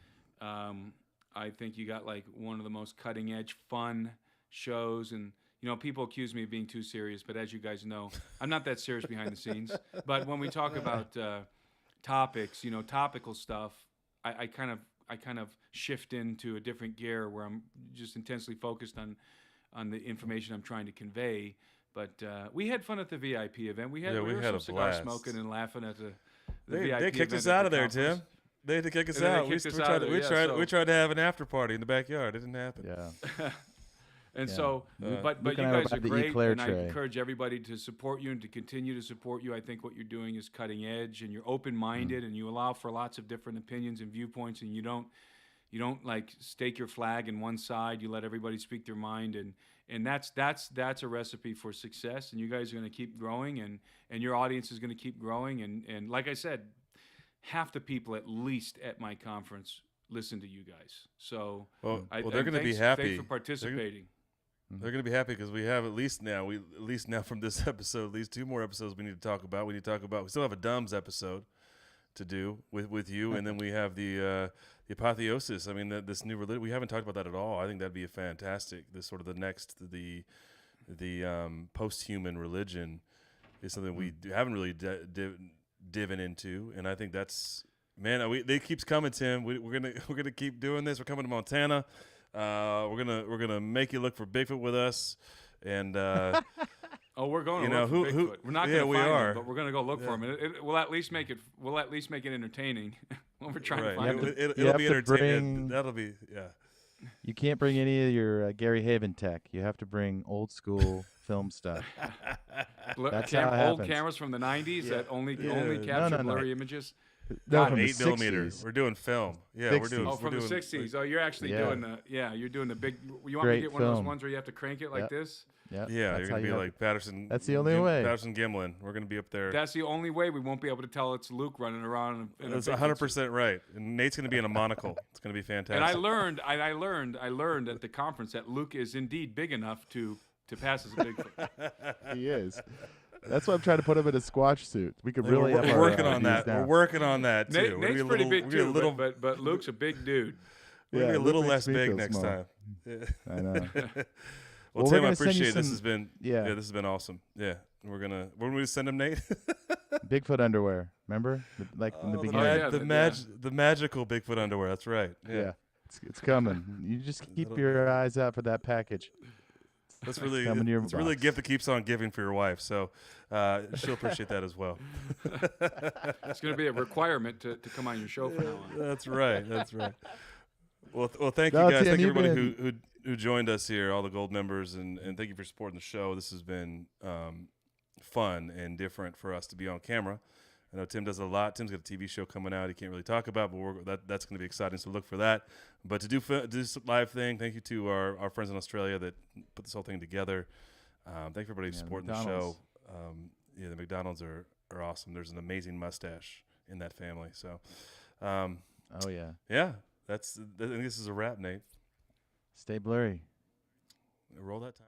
I think you got like one of the most cutting edge, fun shows. And, you know, people accuse me of being too serious, but as you guys know, I'm not that serious behind the scenes. But when we talk about topics, you know, topical stuff, I kind of shift into a different gear where I'm just intensely focused on the information I'm trying to convey. But we had fun at the VIP event. We were had some a cigar blast. smoking and laughing at the They VIP kicked event us at out the of there, conference. Tim. They had to kick us And then out. they kicked us out of there, We tried to have an after party in the backyard. It didn't happen. Yeah. And Yeah. so, but Luke you and I were guys are about the great, Eclair and I tray. encourage everybody to support you and to continue to support you. I think what you're doing is cutting edge, and you're open-minded, and you allow for lots of different opinions and viewpoints, and you don't like stake your flag in one side. You let everybody speak their mind, and that's a recipe for success. And you guys are going to keep growing, and your audience is going to keep growing. And like I said, half the people at least at my conference listen to you guys. So they're going to be happy. Thanks for participating. They're going to be happy because we have at least now from this episode, at least 2 more episodes we need to talk about. We still have a Dumbs episode to do with you, and then we have the apotheosis. I mean, this new religion. We haven't talked about that at all. I think that'd be a fantastic. This sort of the post-human religion is something we haven't really diving into, and I think that's they keeps coming, Tim. We're gonna keep doing this. We're coming to Montana. We're gonna make you look for Bigfoot with us, and oh, we're going to look for Bigfoot. We're not going to find him, but we're going to go look for him. And we'll at least make it entertaining when we're trying to find him. It'll be entertaining. That'll be You can't bring any of your Gary Haven tech. You have to bring old school film stuff. That's how it old happens. cameras from the 90s that only capture blurry images. No, from 8 the millimeter. 60s. We're doing film. Yeah, 60s. we're doing. Oh, from the 60s. Oh, you're actually you're doing the big. You want Great me to get one of those film. ones where you have to crank it like this? Yeah, you're gonna be like Patterson. That's the only way. Patterson Gimlin. We're gonna be up there. That's the only way we won't be able to tell it's Luke running around. That's 100% right. And Nate's gonna be in a monocle. It's gonna be fantastic. And I learned at the conference that Luke is indeed big enough to pass as a Bigfoot. He is. That's why I'm trying to put him in a squatch suit. We could really. We're working on that. We're working on that too. Nate's pretty big too, but Luke's a big dude. We're gonna be a little less big next time. I know. Well, Tim, I appreciate it. This has been this has been awesome. Yeah, when we send him, Nate? Bigfoot underwear. Remember, like in the beginning. The magical Bigfoot underwear. That's right. Yeah. It's coming. You just keep your eyes out for that package. That's really a gift that keeps on giving for your wife. So she'll appreciate that as well. It's going to be a requirement to come on your show from now on. That's right. Well, thank you guys. Thank everybody who joined us here, all the gold members, and thank you for supporting the show. This has been fun and different for us to be on camera. I know Tim does a lot. Tim's got a TV show coming out he can't really talk about, but that's going to be exciting, so look for that. But to do this live thing, thank you to our friends in Australia that put this whole thing together. Thank you everybody supporting the show. The McDonald's are awesome. There's an amazing mustache in that family. So, yeah. I think this is a wrap, Nate. Stay blurry. Roll that time.